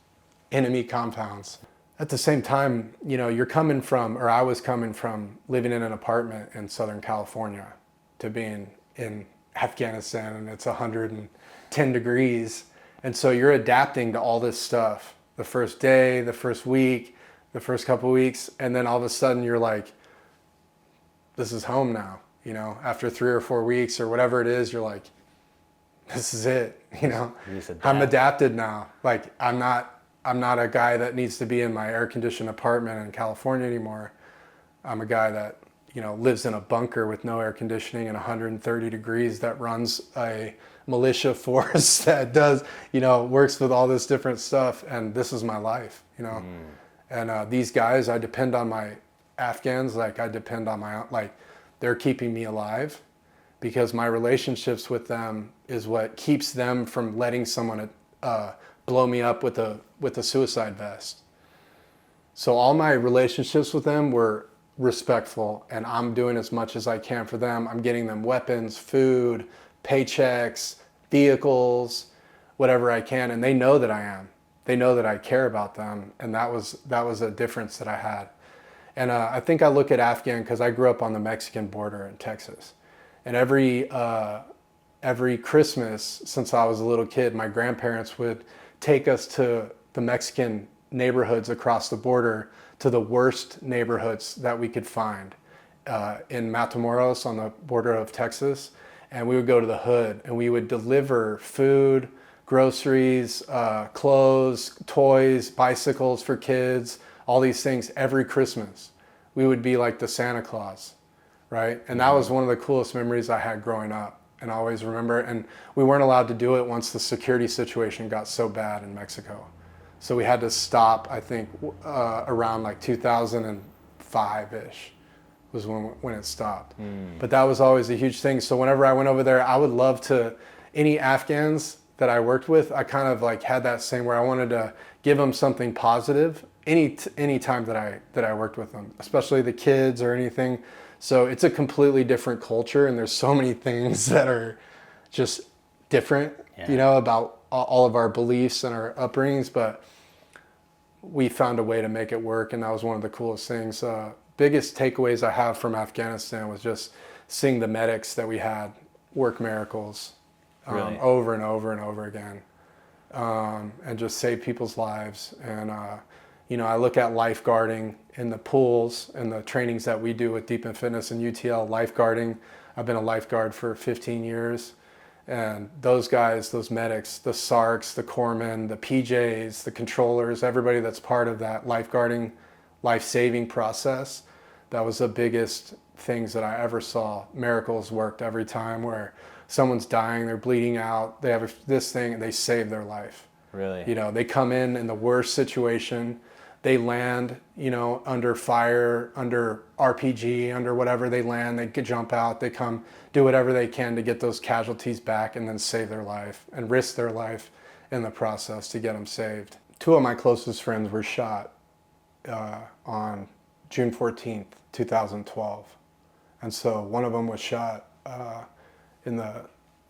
enemy compounds. At the same time, you know, I was coming from living in an apartment in Southern California to being in Afghanistan, and it's 110 degrees. And so you're adapting to all this stuff the first day, the first week, the first couple of weeks, and then all of a sudden you're like, this is home now. You know, after 3 or 4 weeks or whatever it is, you're like, this is it, you know. I'm adapted now. Like, I'm not a guy that needs to be in my air-conditioned apartment in California anymore. I'm a guy that, you know, lives in a bunker with no air conditioning and 130 degrees, that runs a militia force that does, you know, works with all this different stuff. And this is my life, you know. And these guys, I depend on my Afghans, like I depend on my, like, they're keeping me alive, because my relationships with them is what keeps them from letting someone blow me up with a suicide vest. So all my relationships with them were respectful, and I'm doing as much as I can for them. I'm getting them weapons, food, paychecks, vehicles, whatever I can, and they know that I am. They know that I care about them, and that was a difference that I had. And I think I look at Afghan because I grew up on the Mexican border in Texas, and every Christmas since I was a little kid, my grandparents would take us to the Mexican neighborhoods across the border, to the worst neighborhoods that we could find in Matamoros on the border of Texas. And we would go to the hood, and we would deliver food, groceries, clothes, toys, bicycles for kids, all these things every Christmas. We would be like the Santa Claus, right? And that was one of the coolest memories I had growing up, and I always remember it. And we weren't allowed to do it once the security situation got so bad in Mexico. So we had to stop, I think, around like 2005-ish was when it stopped. But that was always a huge thing. So whenever I went over there, I would love to, any Afghans that I worked with, I kind of like had that same where I wanted to give them something positive any time that I worked with them, especially the kids or anything. So it's a completely different culture, and there's so many things that are just different, you know, about all of our beliefs and our upbringings, but we found a way to make it work, and that was one of the coolest things. Biggest takeaways I have from Afghanistan was just seeing the medics that we had work miracles over and over and over again, and just save people's lives. And you know, I look at lifeguarding in the pools and the trainings that we do with Deep in Fitness and UTL lifeguarding. I've been a lifeguard for 15 years, And those guys, those medics, the SARCs, the corpsmen, the PJs, the controllers, everybody that's part of that lifeguarding, life-saving process, that was the biggest things that I ever saw. Miracles worked every time, where someone's dying, they're bleeding out, they have this thing, and they save their life. Really? You know, they come in the worst situation, they land, you know, under fire, under RPG, under whatever they land, they could jump out, they come, do whatever they can to get those casualties back and then save their life and risk their life in the process to get them saved. Two of my closest friends were shot on June 14th, 2012. And so one of them was shot in the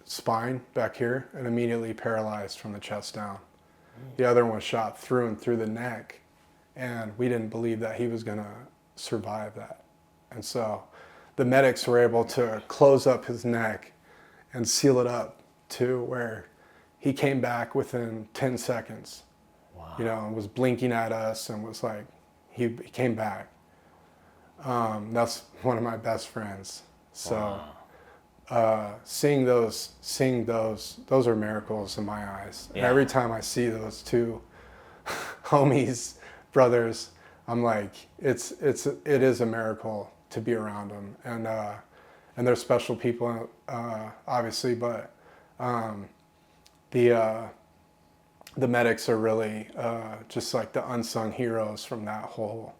spine back here and immediately paralyzed from the chest down. The other one was shot through and through the neck, and we didn't believe that he was gonna survive that. And so the medics were able to close up his neck and seal it up to where he came back within 10 seconds. Wow. You know, and was blinking at us and was like, he came back. That's one of my best friends. So seeing those are miracles in my eyes. Yeah. And every time I see those two homies, brothers, I'm like, it is a miracle to be around them. And they're special people, obviously, but the medics are really just like the unsung heroes from that whole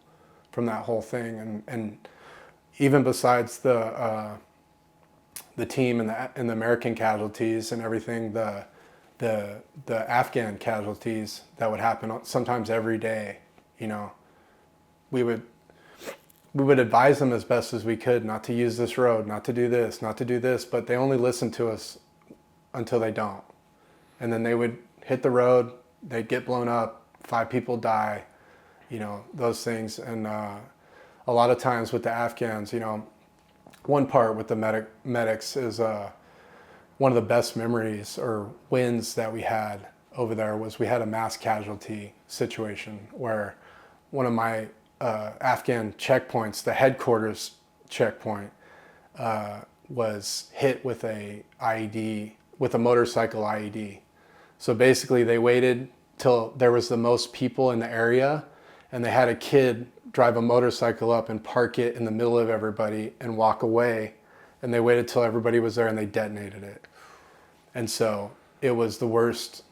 thing. And even besides the team and the American casualties and everything, the Afghan casualties that would happen sometimes every day, you know, we would advise them as best as we could not to use this road, not to do this, but they only listen to us until they don't. And then they would hit the road, they'd get blown up, 5 people die, you know, those things. And a lot of times with the Afghans, you know, one part with the medics is one of the best memories or wins that we had over there was we had a mass casualty situation where one of my Afghan checkpoints, the headquarters checkpoint, was hit with a IED, with a motorcycle IED. So basically they waited till there was the most people in the area, and they had a kid drive a motorcycle up and park it in the middle of everybody and walk away. And they waited till everybody was there and they detonated it. And so it was the worst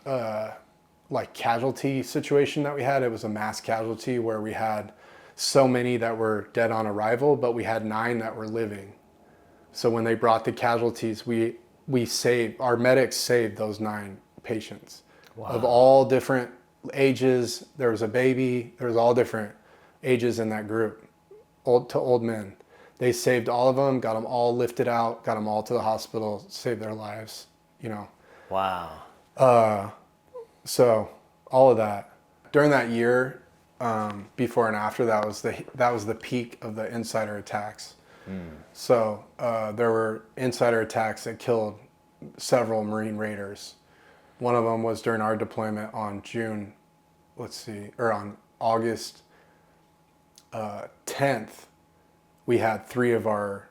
like casualty situation that we had. It was a mass casualty where we had so many that were dead on arrival, but we had 9 that were living. So when they brought the casualties, our medics saved those 9 patients. Wow. Of all different ages. There was a baby, there was all different ages in that group, old to old men. They saved all of them, got them all lifted out, got them all to the hospital, saved their lives, you know. Wow. So all of that. During that year, before and after, that was the peak of the insider attacks. So there were insider attacks that killed several Marine raiders. One of them was during our deployment on on August 10th. We had 3 of our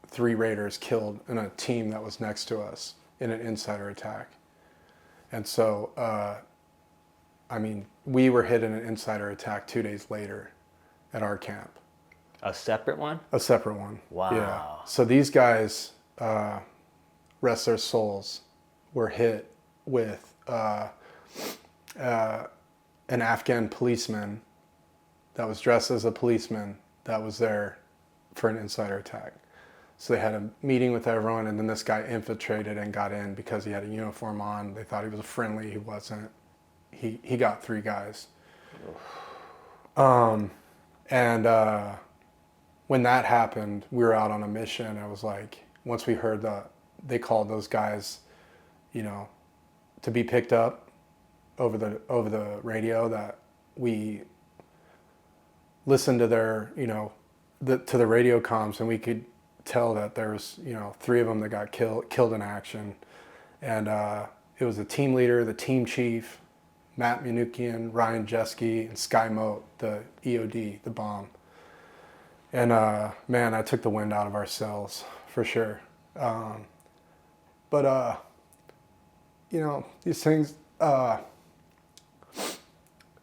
3 raiders killed in a team that was next to us in an insider attack. And so, I mean, we were hit in an insider attack 2 days later at our camp. A separate one? A separate one. Wow. Yeah. So these guys, rest their souls, were hit with an Afghan policeman that was dressed as a policeman that was there for an insider attack. So they had a meeting with everyone, and then this guy infiltrated and got in because he had a uniform on. They thought he was friendly. He wasn't. He got 3 guys. When that happened, we were out on a mission. I was like, once we heard they called those guys, you know, to be picked up over the radio, that we listened to their, you know, to the radio comms, and we could tell that there was, you know, 3 of them that got killed in action. And it was the team leader, the team chief, Matt Minukian, Ryan Jeske, and Sky Moat, the EOD, the bomb. And man, I took the wind out of our sails for sure. But But you know, these things.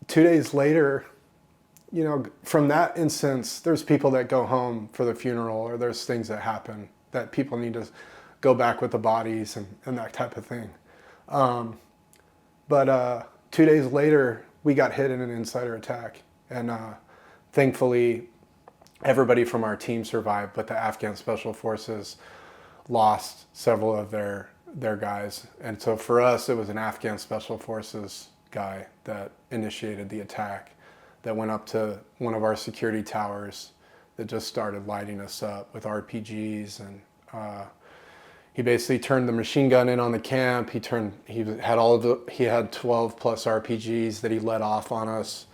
2 days later, you know, from that instance, there's people that go home for the funeral, or there's things that happen that people need to go back with the bodies and that type of thing. But 2 days later, we got hit in an insider attack, and thankfully, everybody from our team survived, but the Afghan Special Forces lost several of their guys. And so for us, it was an Afghan Special Forces guy that initiated the attack, that went up to one of our security towers, that just started lighting us up with RPGs. And he basically turned the machine gun in on the camp. He had 12 plus RPGs that he let off on us.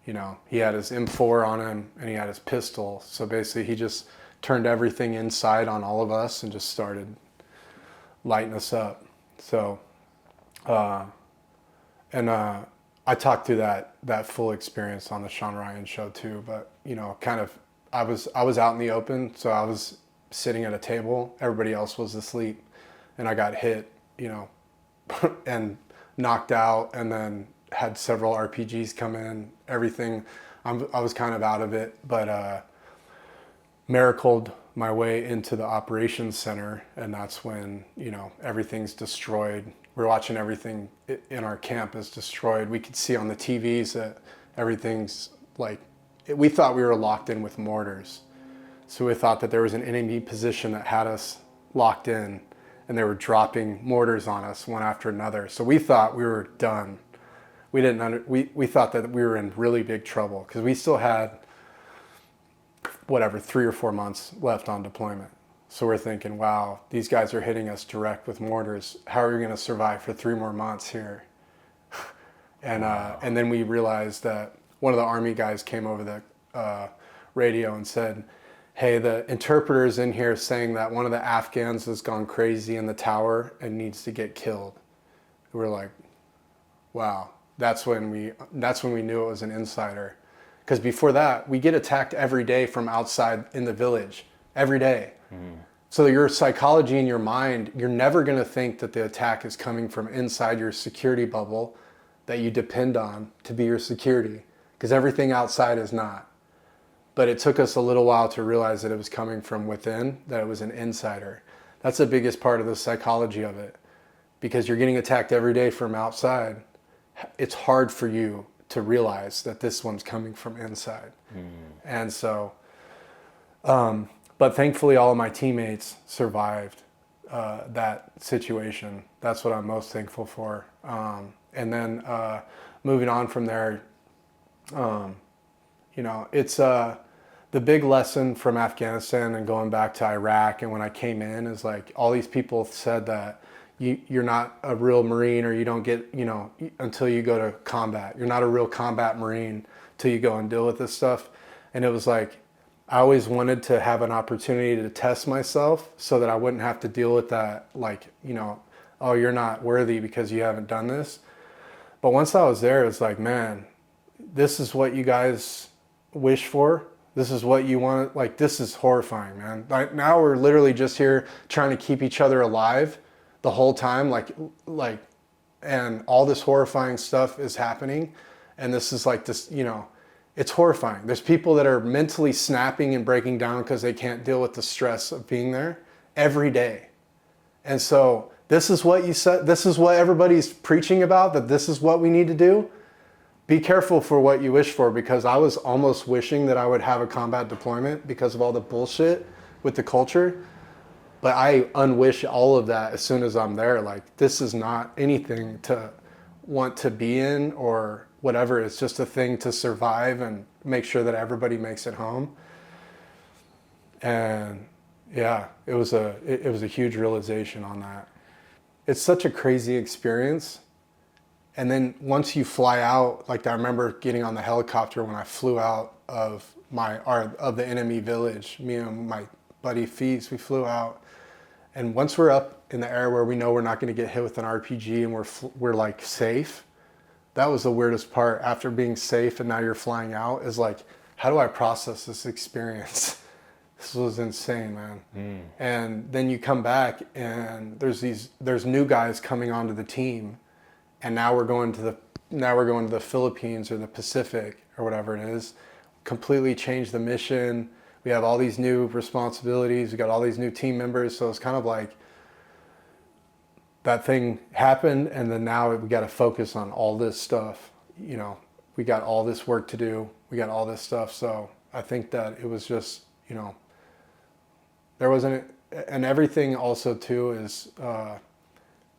You know, he had his M4 on him, and he had his pistol. So basically he just turned everything inside on all of us and just started lighting us up. So, I talked through that full experience on the Sean Ryan show too, but you know, kind of, I was out in the open, so I was sitting at a table, everybody else was asleep, and I got hit, you know, and knocked out, and then had several RPGs come in, everything. I was kind of out of it, but miracled my way into the operations center, and that's when, you know, everything's destroyed. We're watching everything in our camp is destroyed. We could see on the TVs that everything's like, we thought we were locked in with mortars. So we thought that there was an enemy position that had us locked in, and they were dropping mortars on us one after another. So we thought we were done. We thought that we were in really big trouble, because we still had, 3 or 4 months left on deployment. So we're thinking, wow, these guys are hitting us direct with mortars. How are we going to survive for 3 more months here? And then we realized that one of the Army guys came over the radio and said, hey, the interpreter's in here saying that one of the Afghans has gone crazy in the tower and needs to get killed. We're like, wow, that's when we knew it was an insider. Because before that, we get attacked every day from outside in the village, every day. Mm. So your psychology in your mind, you're never going to think that the attack is coming from inside your security bubble that you depend on to be your security, because everything outside is not. But it took us a little while to realize that it was coming from within, that it was an insider. That's the biggest part of the psychology of it, because you're getting attacked every day from outside. It's hard for you to realize that this one's coming from inside. Mm. And so, but thankfully all of my teammates survived that situation. That's what I'm most thankful for. And then moving on from there, you know, it's the big lesson from Afghanistan and going back to Iraq, and when I came in, is like, all these people said that you're not a real Marine, or you don't get, you know, until you go to combat. You're not a real combat Marine till you go and deal with this stuff. And it was like, I always wanted to have an opportunity to test myself so that I wouldn't have to deal with that, like, you know, oh, you're not worthy because you haven't done this. But once I was there, it's like, man, this is what you guys wish for. This is what you want. Like, this is horrifying, man. Like, now we're literally just here trying to keep each other alive the whole time, like, and all this horrifying stuff is happening. And this is like this, you know, it's horrifying. There's people that are mentally snapping and breaking down because they can't deal with the stress of being there every day. And so this is what you said, this is what everybody's preaching about, that this is what we need to do. Be careful for what you wish for, because I was almost wishing that I would have a combat deployment because of all the bullshit with the culture. But I unwish all of that as soon as I'm there. Like, this is not anything to want to be in or whatever. It's just a thing to survive and make sure that everybody makes it home. And yeah, it was a huge realization on that. It's such a crazy experience. And then once you fly out, like, I remember getting on the helicopter when I flew out of the enemy village. Me and my buddy Fees, we flew out. And once we're up in the air where we know we're not going to get hit with an RPG and we're like safe, that was the weirdest part. After being safe and now you're flying out, is like, how do I process this experience? this was insane, man. And then you come back and there's new guys coming onto the team, and now we're going to the Philippines or the Pacific or whatever it is. Completely changed the mission. We have all these new responsibilities. We got all these new team members. So it's kind of like that thing happened, and then now we got to focus on all this stuff. You know, we got all this work to do. We got all this stuff. So I think that it was just, you know, there wasn't, and everything also too is,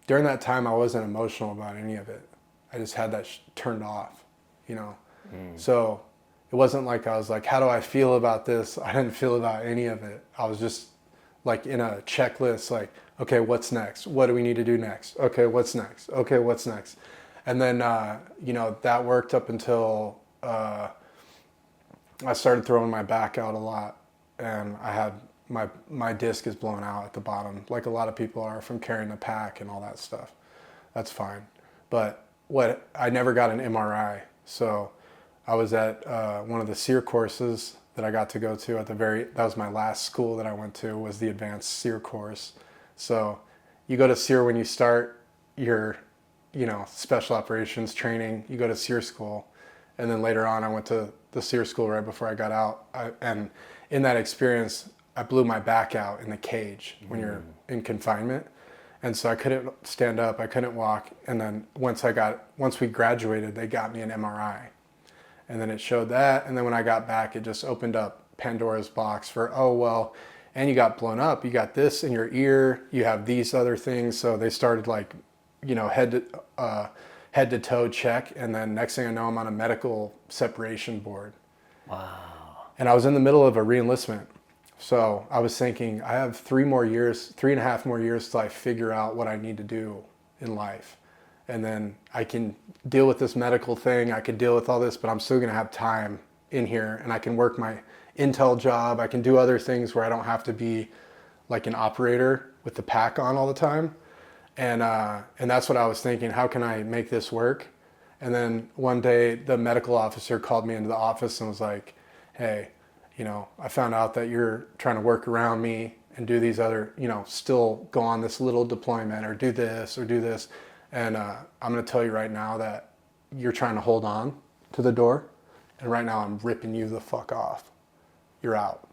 during that time I wasn't emotional about any of it. I just had that turned off, you know. So it wasn't like I was like, how do I feel about this? I didn't feel about any of it. I was just like in a checklist, like, okay, what's next? What do we need to do next? Okay, what's next? Okay, what's next? And then, you know, that worked up until I started throwing my back out a lot, and I had my disc is blown out at the bottom, like a lot of people are from carrying the pack and all that stuff. That's fine. But I never got an MRI. So I was at one of the SEER courses that I got to go to that was my last school that I went to, was the advanced SEER course. So you go to SEER when you start your, you know, special operations training, you go to SEER school. And then later on I went to the SEER school right before I got out. And in that experience, I blew my back out in the cage when you're in confinement. And so I couldn't stand up, I couldn't walk. And then once we graduated, they got me an MRI. And then it showed that. And then when I got back, it just opened up Pandora's box for, oh, well, and you got blown up. You got this in your ear. You have these other things. So they started like, you know, head to toe check. And then next thing I know, I'm on a medical separation board. Wow. And I was in the middle of a reenlistment. So I was thinking, I have 3.5 more years till I figure out what I need to do in life. And then I can deal with this medical thing. I can deal with all this, but I'm still going to have time in here, and I can work my intel job. I can do other things where I don't have to be like an operator with the pack on all the time. And that's what I was thinking. How can I make this work? And then one day the medical officer called me into the office and was like, hey, you know, I found out that you're trying to work around me and do these other, you know, still go on this little deployment or do this or do this. And I'm going to tell you right now that you're trying to hold on to the door. And right now I'm ripping you the fuck off. You're out.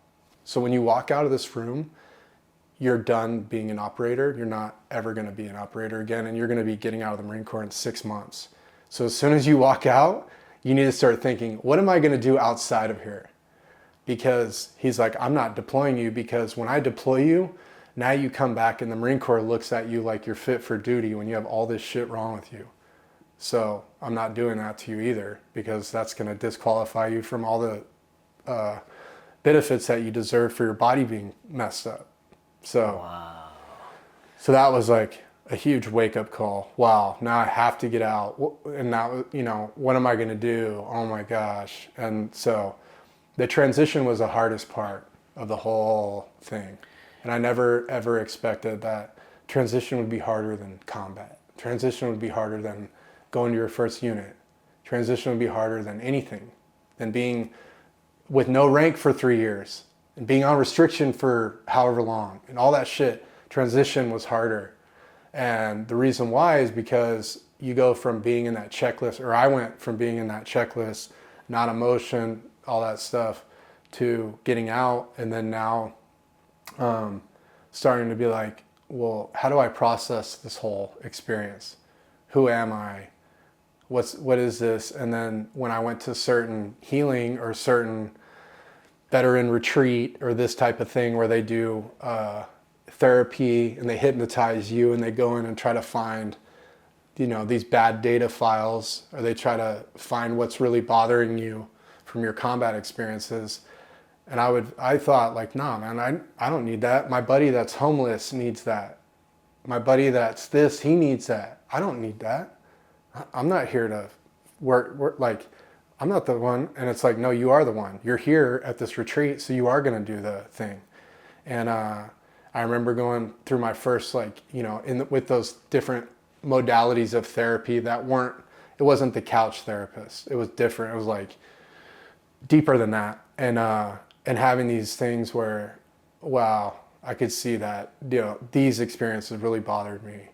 So when you walk out of this room, you're done being an operator. You're not ever going to be an operator again. And you're going to be getting out of the Marine Corps in 6 months. So as soon as you walk out, you need to start thinking, what am I going to do outside of here? Because he's like, I'm not deploying you, because when I deploy you, now you come back and the Marine Corps looks at you like you're fit for duty when you have all this shit wrong with you. So I'm not doing that to you either, because that's going to disqualify you from all the benefits that you deserve for your body being messed up. So, wow. So that was like a huge wake-up call. Wow, now I have to get out. And now, you know, what am I going to do? Oh my gosh. And so the transition was the hardest part of the whole thing. And I never, ever expected that transition would be harder than combat. Transition would be harder than going to your first unit. Transition would be harder than anything, than being with no rank for 3 years and being on restriction for however long and all that shit. Transition was harder. And the reason why is because you go from being in that checklist, or I went from being in that checklist, not emotion, all that stuff, to getting out, and then now starting to be like, well, how do I process this whole experience? Who am I? What is this? And then when I went to certain healing or certain veteran retreat or this type of thing where they do therapy and they hypnotize you and they go in and try to find, you know, these bad data files, or they try to find what's really bothering you from your combat experiences. And I thought like, nah, man, I don't need that. My buddy that's homeless needs that. My buddy that's this, he needs that. I don't need that. I'm not here to work like, I'm not the one. And it's like, no, you are the one. You're here at this retreat, so you are going to do the thing. And I remember going through my first, like, you know, with those different modalities of therapy that it wasn't the couch therapist. It was different. It was like deeper than that. And having these things where wow, I could see that, these experiences really bothered me,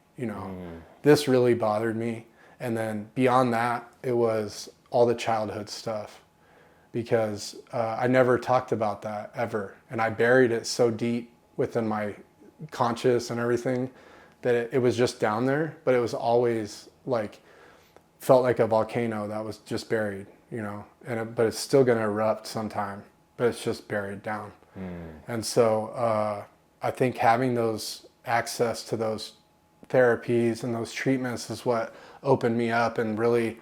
this really bothered me. And then beyond that, it was all the childhood stuff, because I never talked about that ever. And I buried it so deep within my conscious and everything that it was just down there, but it was always like, felt like a volcano that was just buried, but it's still going to erupt sometime, but it's just buried down. And so I think having those access to those therapies and those treatments is what opened me up, and really,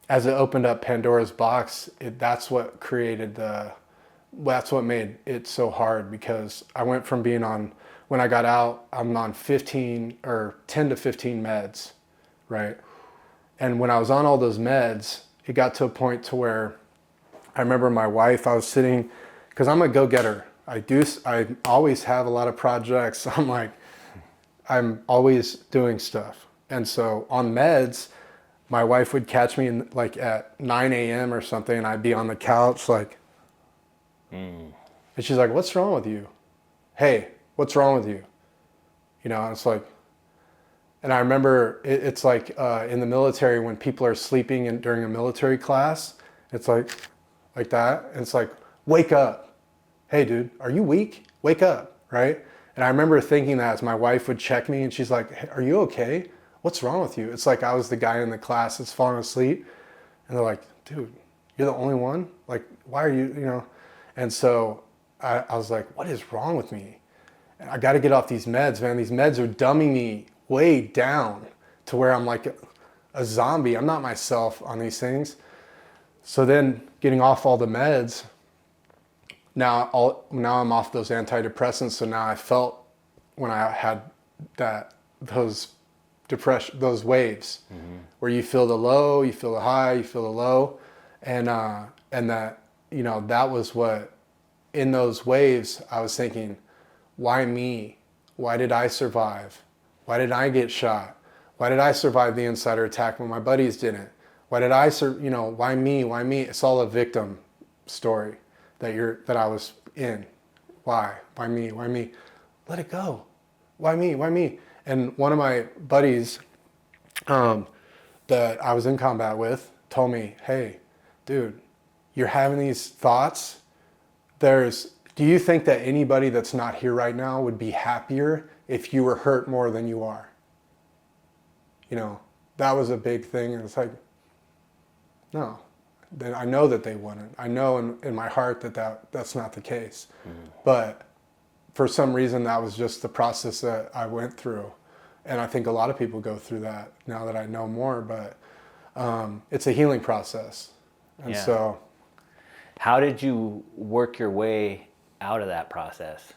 as it opened up Pandora's box, that's what made it so hard, because I went from being on, when I got out, I'm on 10 to 15 meds, right? And when I was on all those meds, it got to a point to where I remember my wife, I was sitting, because I'm a go-getter. I always have a lot of projects. I'm always doing stuff. And so on meds, my wife would catch me at 9 a.m. or something, and I'd be on the couch and she's like, "What's wrong with you? Hey, what's wrong with you?" And it's like, and I remember it's like in the military, when people are sleeping during a military class, it's like that. And it's like, "Wake up. Hey dude, are you weak? Wake up," right? And I remember thinking that as my wife would check me, and she's like, "Hey, are you okay? What's wrong with you?" It's like I was the guy in the class that's falling asleep. And they're like, "Dude, you're the only one? Like, why are you?" And so I was like, what is wrong with me? And I got to get off these meds, man. These meds are dumbing me way down to where I'm like a zombie. I'm not myself on these things. So then getting off all the meds, now I'm off those antidepressants. So now I felt, when I had those waves, where you feel the low, you feel the high, you feel the low, and that, that was what, in those waves, I was thinking, why me? Why did I survive? Why did I get shot? Why did I survive the insider attack when my buddies didn't? Why did I why me? Why me? It's all a victim story that I was in. Why? Why me? Why me? Let it go. Why me? Why me? And one of my buddies that I was in combat with told me, "Hey, dude, you're having these thoughts. Do you think that anybody that's not here right now would be happier if you were hurt more than you are?" That was a big thing. And it's like, no. Then I know that they wouldn't. I know in my heart that's not the case. But for some reason, that was just the process that I went through. And I think a lot of people go through that now that I know more, but it's a healing process. And so. How did you work your way out of that process?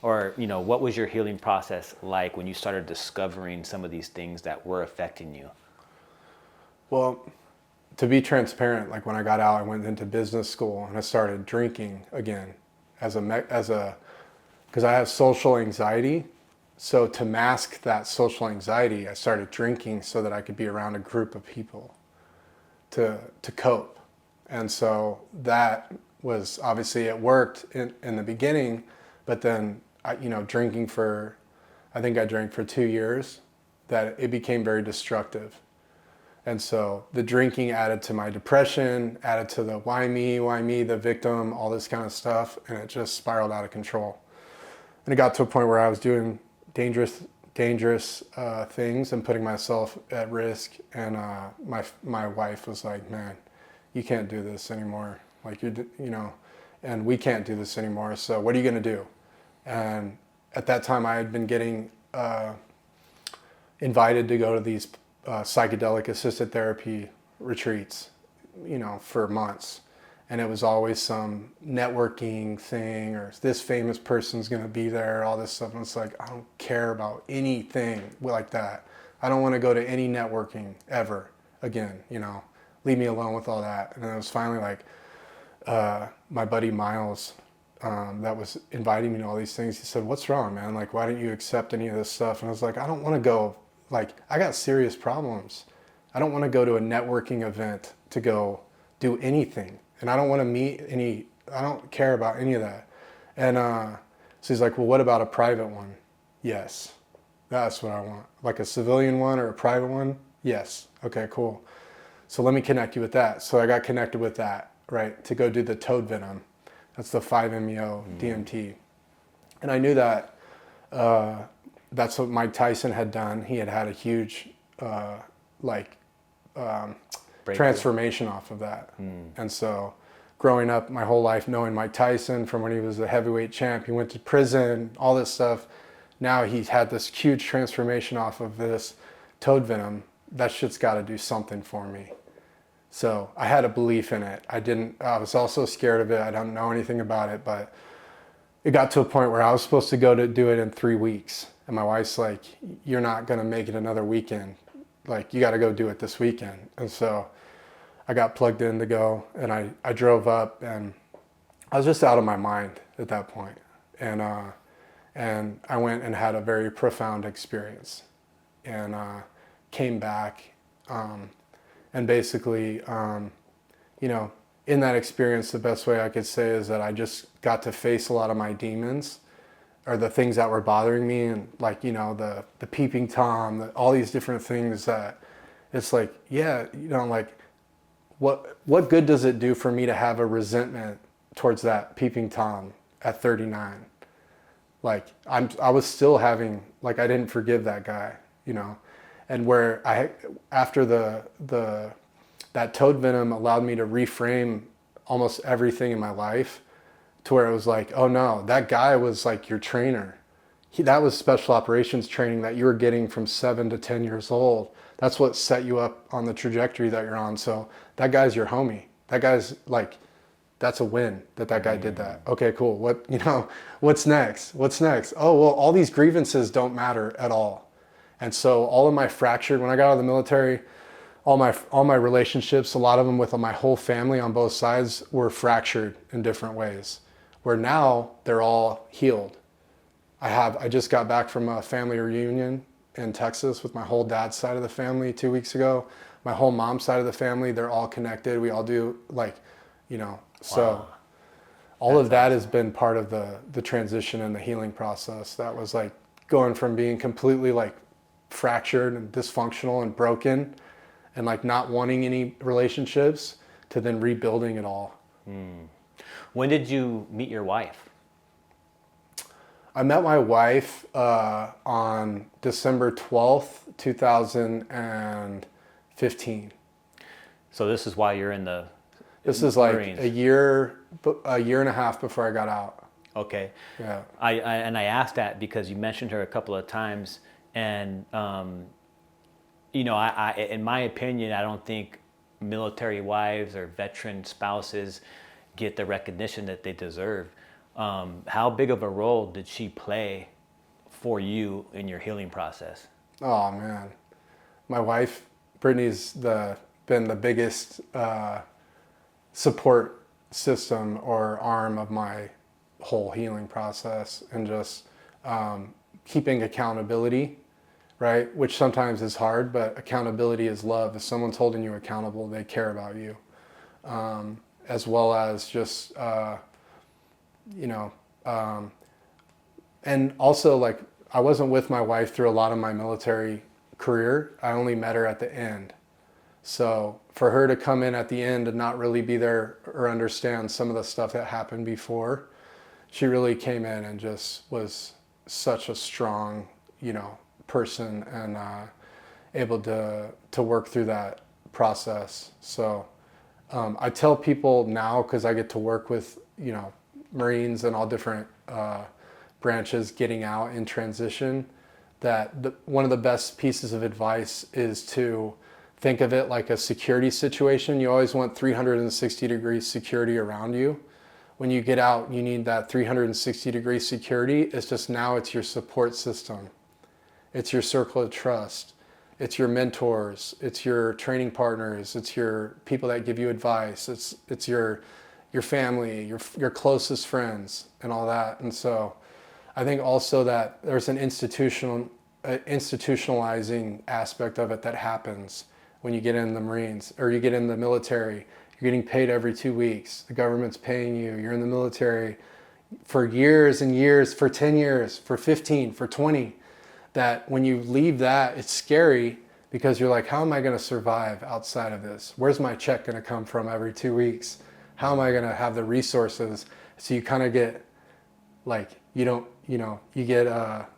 Or, what was your healing process like when you started discovering some of these things that were affecting you? Well, to be transparent, like when I got out, I went into business school and I started drinking again because I have social anxiety. So to mask that social anxiety, I started drinking so that I could be around a group of people to cope. And so that was, obviously it worked in the beginning, but then I drank for 2 years, that it became very destructive. And so the drinking added to my depression, added to the why me, the victim, all this kind of stuff, and it just spiraled out of control. And it got to a point where I was doing dangerous things and putting myself at risk. And my wife was like, "Man, you can't do this anymore. Like and we can't do this anymore. So what are you going to do?" And at that time, I had been getting invited to go to these psychedelic assisted therapy retreats, for months. And it was always some networking thing, or this famous person's going to be there, all this stuff. And it's like, I don't care about anything like that. I don't want to go to any networking ever again, leave me alone with all that. And then it was finally like my buddy Miles that was inviting me to all these things. He said, "What's wrong, man? Like, why don't you accept any of this stuff?" And I was like, I don't want to go. Like, I got serious problems. I don't want to go to a networking event to go do anything. And I don't want to meet I don't care about any of that. And So he's like, well, what about a private one? Yes, that's what I want. Like a civilian one or a private one? Yes. Okay, cool. So let me connect you with that. So I got connected with that, right, to go do the toad venom. That's the 5-MeO DMT. And I knew that that's what Mike Tyson had done. He had a huge transformation off of that. And so growing up my whole life knowing Mike Tyson from when he was a heavyweight champ, he went to prison, all this stuff. Now he's had this huge transformation off of this toad venom. That shit's got to do something for me. So I had a belief in it. I was also scared of it. I don't know anything about it, but it got to a point where I was supposed to go to do it in 3 weeks. And my wife's like, you're not going to make it another weekend. Like, you got to go do it this weekend. And so I got plugged in to go, and I drove up, and I was just out of my mind at that point. And I went and had a very profound experience, and came back, and basically, in that experience, the best way I could say is that I just got to face a lot of my demons, or the things that were bothering me, and like, the peeping Tom, all these different things that it's like, yeah, like, what good does it do for me to have a resentment towards that peeping Tom at 39? Like, I was still having, like, I didn't forgive that guy, and where after that toad venom allowed me to reframe almost everything in my life, to where it was like, oh no, that guy was like your trainer. That was special operations training that you were getting from 7 to 10 years old. That's what set you up on the trajectory that you're on. So that guy's your homie. That guy's like, that's a win that guy did that. Okay, cool. What's next? What's next? Oh, well, all these grievances don't matter at all. And so all of my fractured, when I got out of the military, all my relationships, a lot of them with my whole family on both sides, were fractured in different ways, where now they're all healed. I just got back from a family reunion in Texas with my whole dad's side of the family 2 weeks ago. My whole mom's side of the family, they're all connected. We all do, so Wow. all of that has been part of the transition and the healing process. That was like going from being completely like fractured and dysfunctional and broken and like not wanting any relationships, to then rebuilding it all. When did you meet your wife? I met my wife on December 12th, 2015. So this is why you're in the This is like Marines. a year and a half before I got out. Okay. Yeah. I asked that because you mentioned her a couple of times, and I in my opinion, I don't think military wives or veteran spouses get the recognition that they deserve. How big of a role did she play for you in your healing process? Oh man, my wife Brittany's been the biggest support system or arm of my whole healing process, and just keeping accountability, right? Which sometimes is hard, but accountability is love. If someone's holding you accountable, they care about you, as well as just and also, like, I wasn't with my wife through a lot of my military career. I only met her at the end. So for her to come in at the end and not really be there or understand some of the stuff that happened before, she really came in and just was such a strong, person, and able to work through that process. So I tell people now, because I get to work with, Marines and all different branches getting out in transition, that one of the best pieces of advice is to think of it like a security situation. You always want 360-degree security around you. When you get out, you need that 360-degree security. It's just now it's your support system. It's your circle of trust. It's your mentors. It's your training partners. It's your people that give you advice. It's your family, your closest friends, and all that. And so I think also that there's an institutionalizing aspect of it that happens when you get in the Marines or you get in the military. You're getting paid every 2 weeks. The government's paying you. You're in the military. for years and years, for 10 years, for 15, for 20, that when you leave that, it's scary because you're like, how am I going to survive outside of this? Where's my check going to come from every 2 weeks? How am I going to have the resources? So you kind of get like, you don't, you get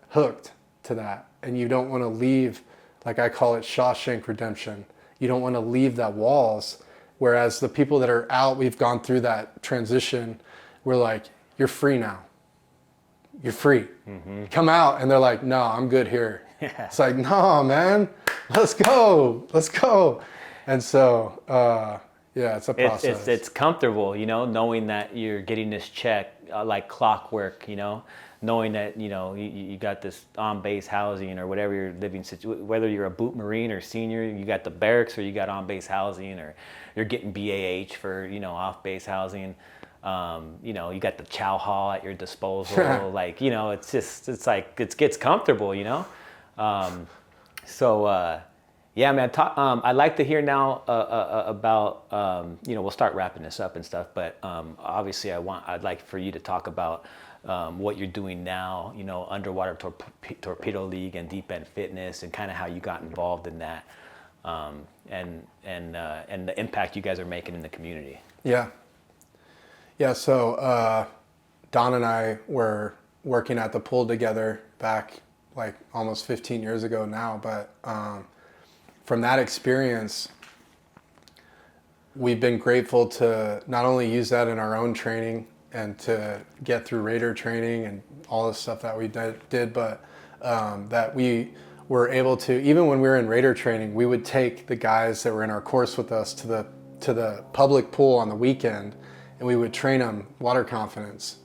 hooked to that, and you don't want to leave, like I call it Shawshank Redemption. You don't want to leave that walls. Whereas the people that are out, we've gone through that transition. We're like, you're free now. You're free. Mm-hmm. Come out, and they're like, no, I'm good here. Yeah. It's like, no, man, let's go. And so, yeah, it's a process. It's comfortable, knowing that you're getting this check like clockwork, knowing that, you got this on-base housing or whatever your living situation, whether you're a boot Marine or senior, you got the barracks or you got on-base housing, or you're getting BAH for, off-base housing. You got the chow hall at your disposal. Like, it's like, it gets comfortable, yeah, man. I'd like to hear now about, we'll start wrapping this up and stuff, but obviously I'd like for you to talk about what you're doing now, Underwater Torpedo League and Deep End Fitness, and kind of how you got involved in that, and the impact you guys are making in the community. Yeah, so Don and I were working at the pool together back like almost 15 years ago now, but from that experience, we've been grateful to not only use that in our own training and to get through Raider training and all the stuff that we did, but that we were able to, even when we were in Raider training, we would take the guys that were in our course with us to the public pool on the weekend, and we would train them water confidence,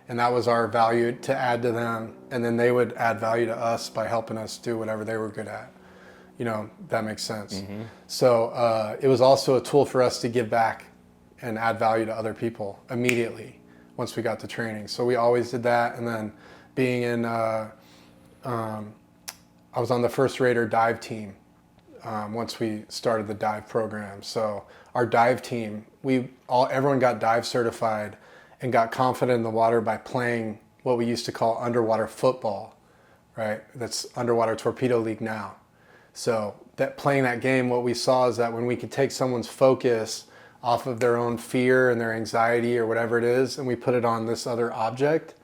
and that was our value to add to them, and then they would add value to us by helping us do whatever they were good at. That makes sense. Mm-hmm. So it was also a tool for us to give back and add value to other people immediately once we got to training. So we always did that. And then being in, I was on the first Raider dive team once we started the dive program. So our dive team, everyone got dive certified and got confident in the water by playing what we used to call underwater football, right? That's Underwater Torpedo League now. So that playing that game, what we saw is that when we could take someone's focus off of their own fear and their anxiety or whatever it is, and we put it on this other object,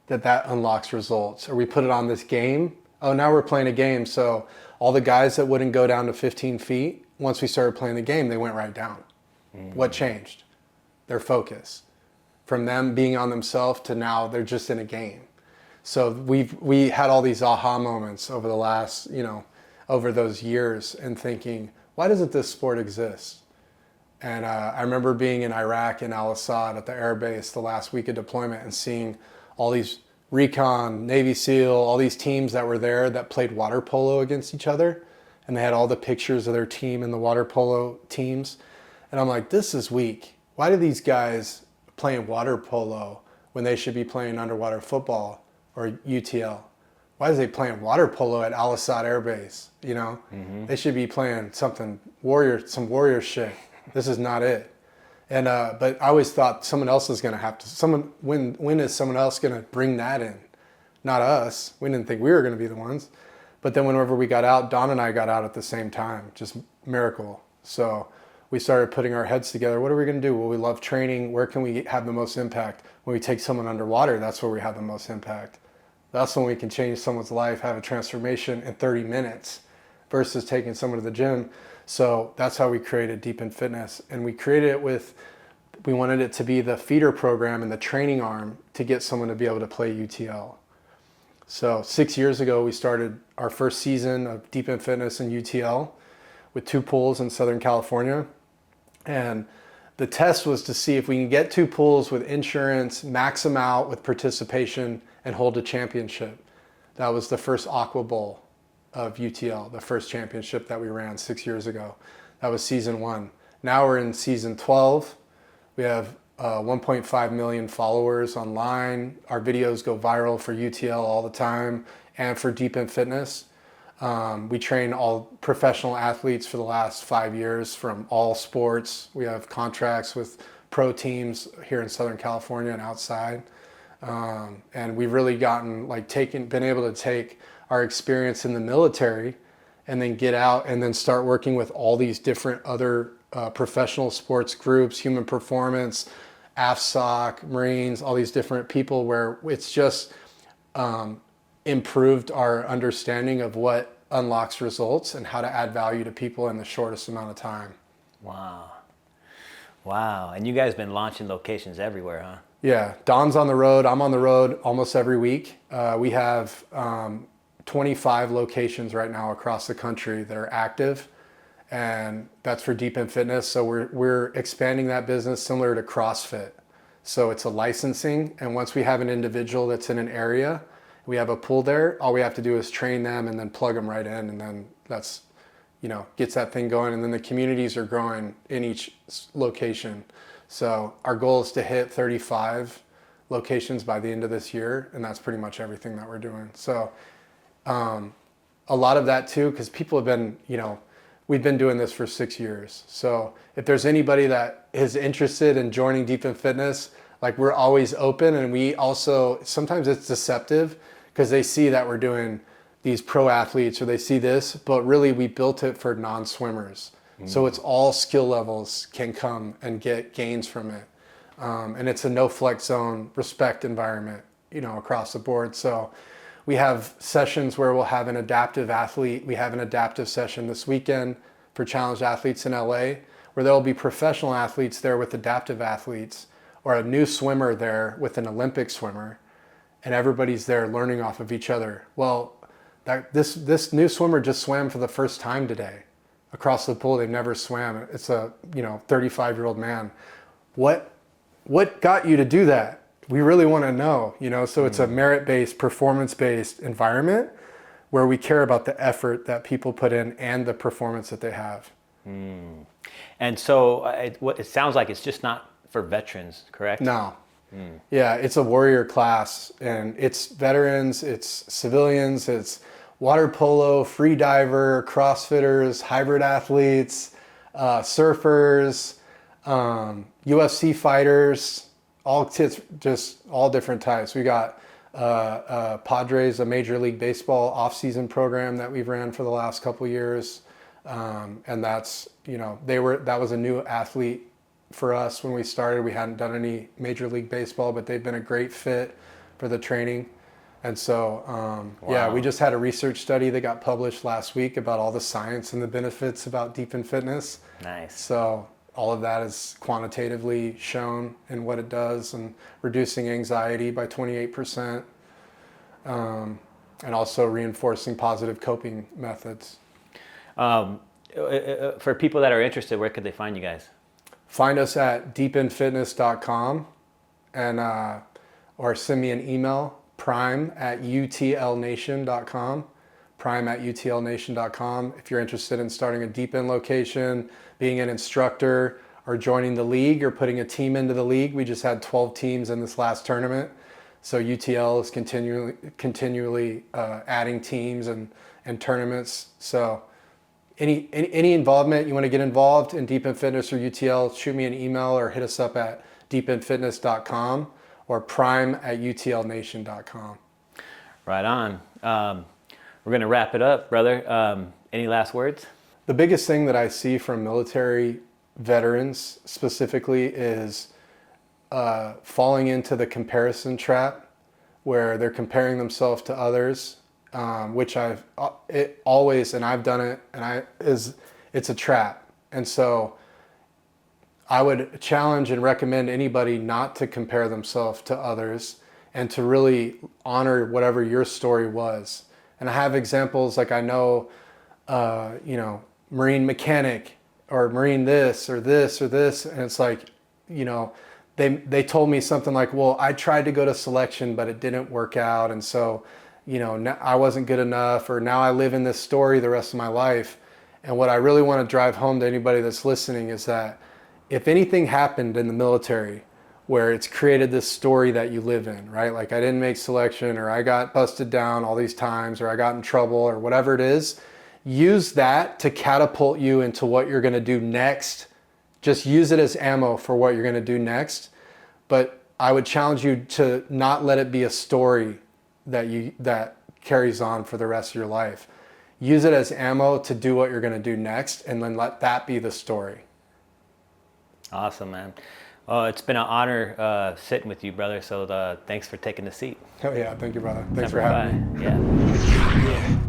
that unlocks results. Or we put it on this game. Oh, now we're playing a game. So all the guys that wouldn't go down to 15 feet, once we started playing the game, they went right down. Mm-hmm. What changed? Their focus. From them being on themselves to now they're just in a game. So we had all these aha moments over the last, over those years, and thinking, why doesn't this sport exist? And I remember being in Iraq in Al-Assad at the air base the last week of deployment and seeing all these recon, Navy SEAL, all these teams that were there that played water polo against each other. And they had all the pictures of their team in the water polo teams. And I'm like, this is weak. Why do these guys playing water polo when they should be playing underwater football or UTL? Why is they playing water polo at Al-Assad Air Base? Mm-hmm. They should be playing some warrior shit. This is not it. And but I always thought someone else is going to have to. When is someone else going to bring that in? Not us. We didn't think we were going to be the ones. But then whenever we got out, Don and I got out at the same time. Just miracle. So we started putting our heads together. What are we going to do? Well, we love training. Where can we have the most impact? When we take someone underwater, that's where we have the most impact. That's when we can change someone's life, have a transformation in 30 minutes versus taking someone to the gym. So that's how we created Deep End Fitness. And we created it we wanted it to be the feeder program and the training arm to get someone to be able to play UTL. So 6 years ago, we started our first season of Deep End Fitness and UTL with 2 pools in Southern California. And the test was to see if we can get 2 pools with insurance, max them out with participation, and hold a championship. That was the first Aqua Bowl of UTL, the first championship that we ran 6 years ago. That was season 1. Now we're in season 12. We have 1.5 million followers online. Our videos go viral for UTL all the time and for Deep End Fitness. We train all professional athletes for the last 5 years from all sports. We have contracts with pro teams here in Southern California and outside. And we've really gotten been able to take our experience in the military and then get out and then start working with all these different other professional sports groups, human performance, AFSOC, Marines, all these different people, where it's just improved our understanding of what unlocks results and how to add value to people in the shortest amount of time. Wow. Wow. And you guys been launching locations everywhere, huh? Yeah. Don's on the road. I'm on the road almost every week. We have 25 locations right now across the country that are active, and that's for Deep in Fitness. So we're expanding that business similar to CrossFit. So it's a licensing, and once we have an individual that's in an area, we have a pool there, all we have to do is train them and then plug them right in, and then that's, gets that thing going. And then the communities are growing in each location. So our goal is to hit 35 locations by the end of this year, and that's pretty much everything that we're doing. So a lot of that too, because people have been, we've been doing this for 6 years. So if there's anybody that is interested in joining Deep in Fitness, we're always open. And we also, sometimes it's deceptive because they see that we're doing these pro athletes or they see this, but really we built it for non-swimmers. So it's all skill levels can come and get gains from it. And it's a no flex zone, respect environment, across the board. So we have sessions where we'll have an adaptive athlete. We have an adaptive session this weekend for challenged athletes in LA, where there'll be professional athletes there with adaptive athletes, or a new swimmer there with an Olympic swimmer, and everybody's there learning off of each other. Well, this new swimmer just swam for the first time today across the pool. They've never swam. It's a 35-year-old man. What got you to do that? We really want to know, so it's a merit-based, performance-based environment where we care about the effort that people put in and the performance that they have. And so it sounds like it's just not for veterans, correct? No. Yeah, it's a warrior class, and it's veterans, it's civilians, it's water polo, free diver, CrossFitters, hybrid athletes, surfers, UFC fighters, just all different types. We got Padres, a Major League Baseball off-season program that we've ran for the last couple years, and that's that was a new athlete for us when we started. We hadn't done any Major League Baseball, but they've been a great fit for the training. And so, yeah, we just had a research study that got published last week about all the science and the benefits about Deep in Fitness. Nice. So all of that is quantitatively shown in what it does, and reducing anxiety by 28%, and also reinforcing positive coping methods. For people that are interested, where could they find you guys? Find us at deepinfitness.com, and or send me an email, prime@utlnation.com, prime@utlnation.com. If you're interested in starting a Deep In location, being an instructor, or joining the league, or putting a team into the league. We just had 12 teams in this last tournament. So UTL is continually adding teams and tournaments. So any involvement, you want to get involved in Deep in Fitness or UTL, shoot me an email or hit us up at deepinfitness.com or prime@utlnation.com. Right on. We're going to wrap it up, brother. Any last words? The biggest thing that I see from military veterans specifically is falling into the comparison trap, where they're comparing themselves to others, which I've done it, and it's a trap. And so I would challenge and recommend anybody not to compare themselves to others, and to really honor whatever your story was. And I have examples, I know, Marine mechanic, or Marine this or this or this, and it's they told me something like, well, I tried to go to selection, but it didn't work out, and so I wasn't good enough, or now I live in this story the rest of my life. And what I really want to drive home to anybody that's listening is that if anything happened in the military where it's created this story that you live in, right? I didn't make selection, or I got busted down all these times, or I got in trouble, or whatever it is, use that to catapult you into what you're going to do next. Just use it as ammo for what you're going to do next. But I would challenge you to not let it be a story that carries on for the rest of your life. Use it as ammo to do what you're going to do next, and then let that be the story. Awesome, man. Oh, it's been an honor sitting with you, brother. So thanks for taking the seat. Oh yeah, thank you, brother. Thanks for Semper having me. Fi. Yeah. Yeah,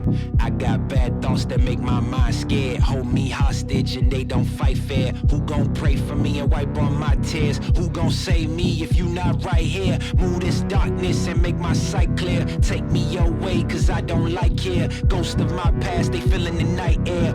I got bad thoughts that make my mind scared. Hold me hostage and they don't fight fair. Who gon' pray for me and wipe on my tears? Who gon' save me if you not right here? Move this darkness and make my sight clear. Take me your way cause I don't like here. Ghost of my past, they feeling the night air.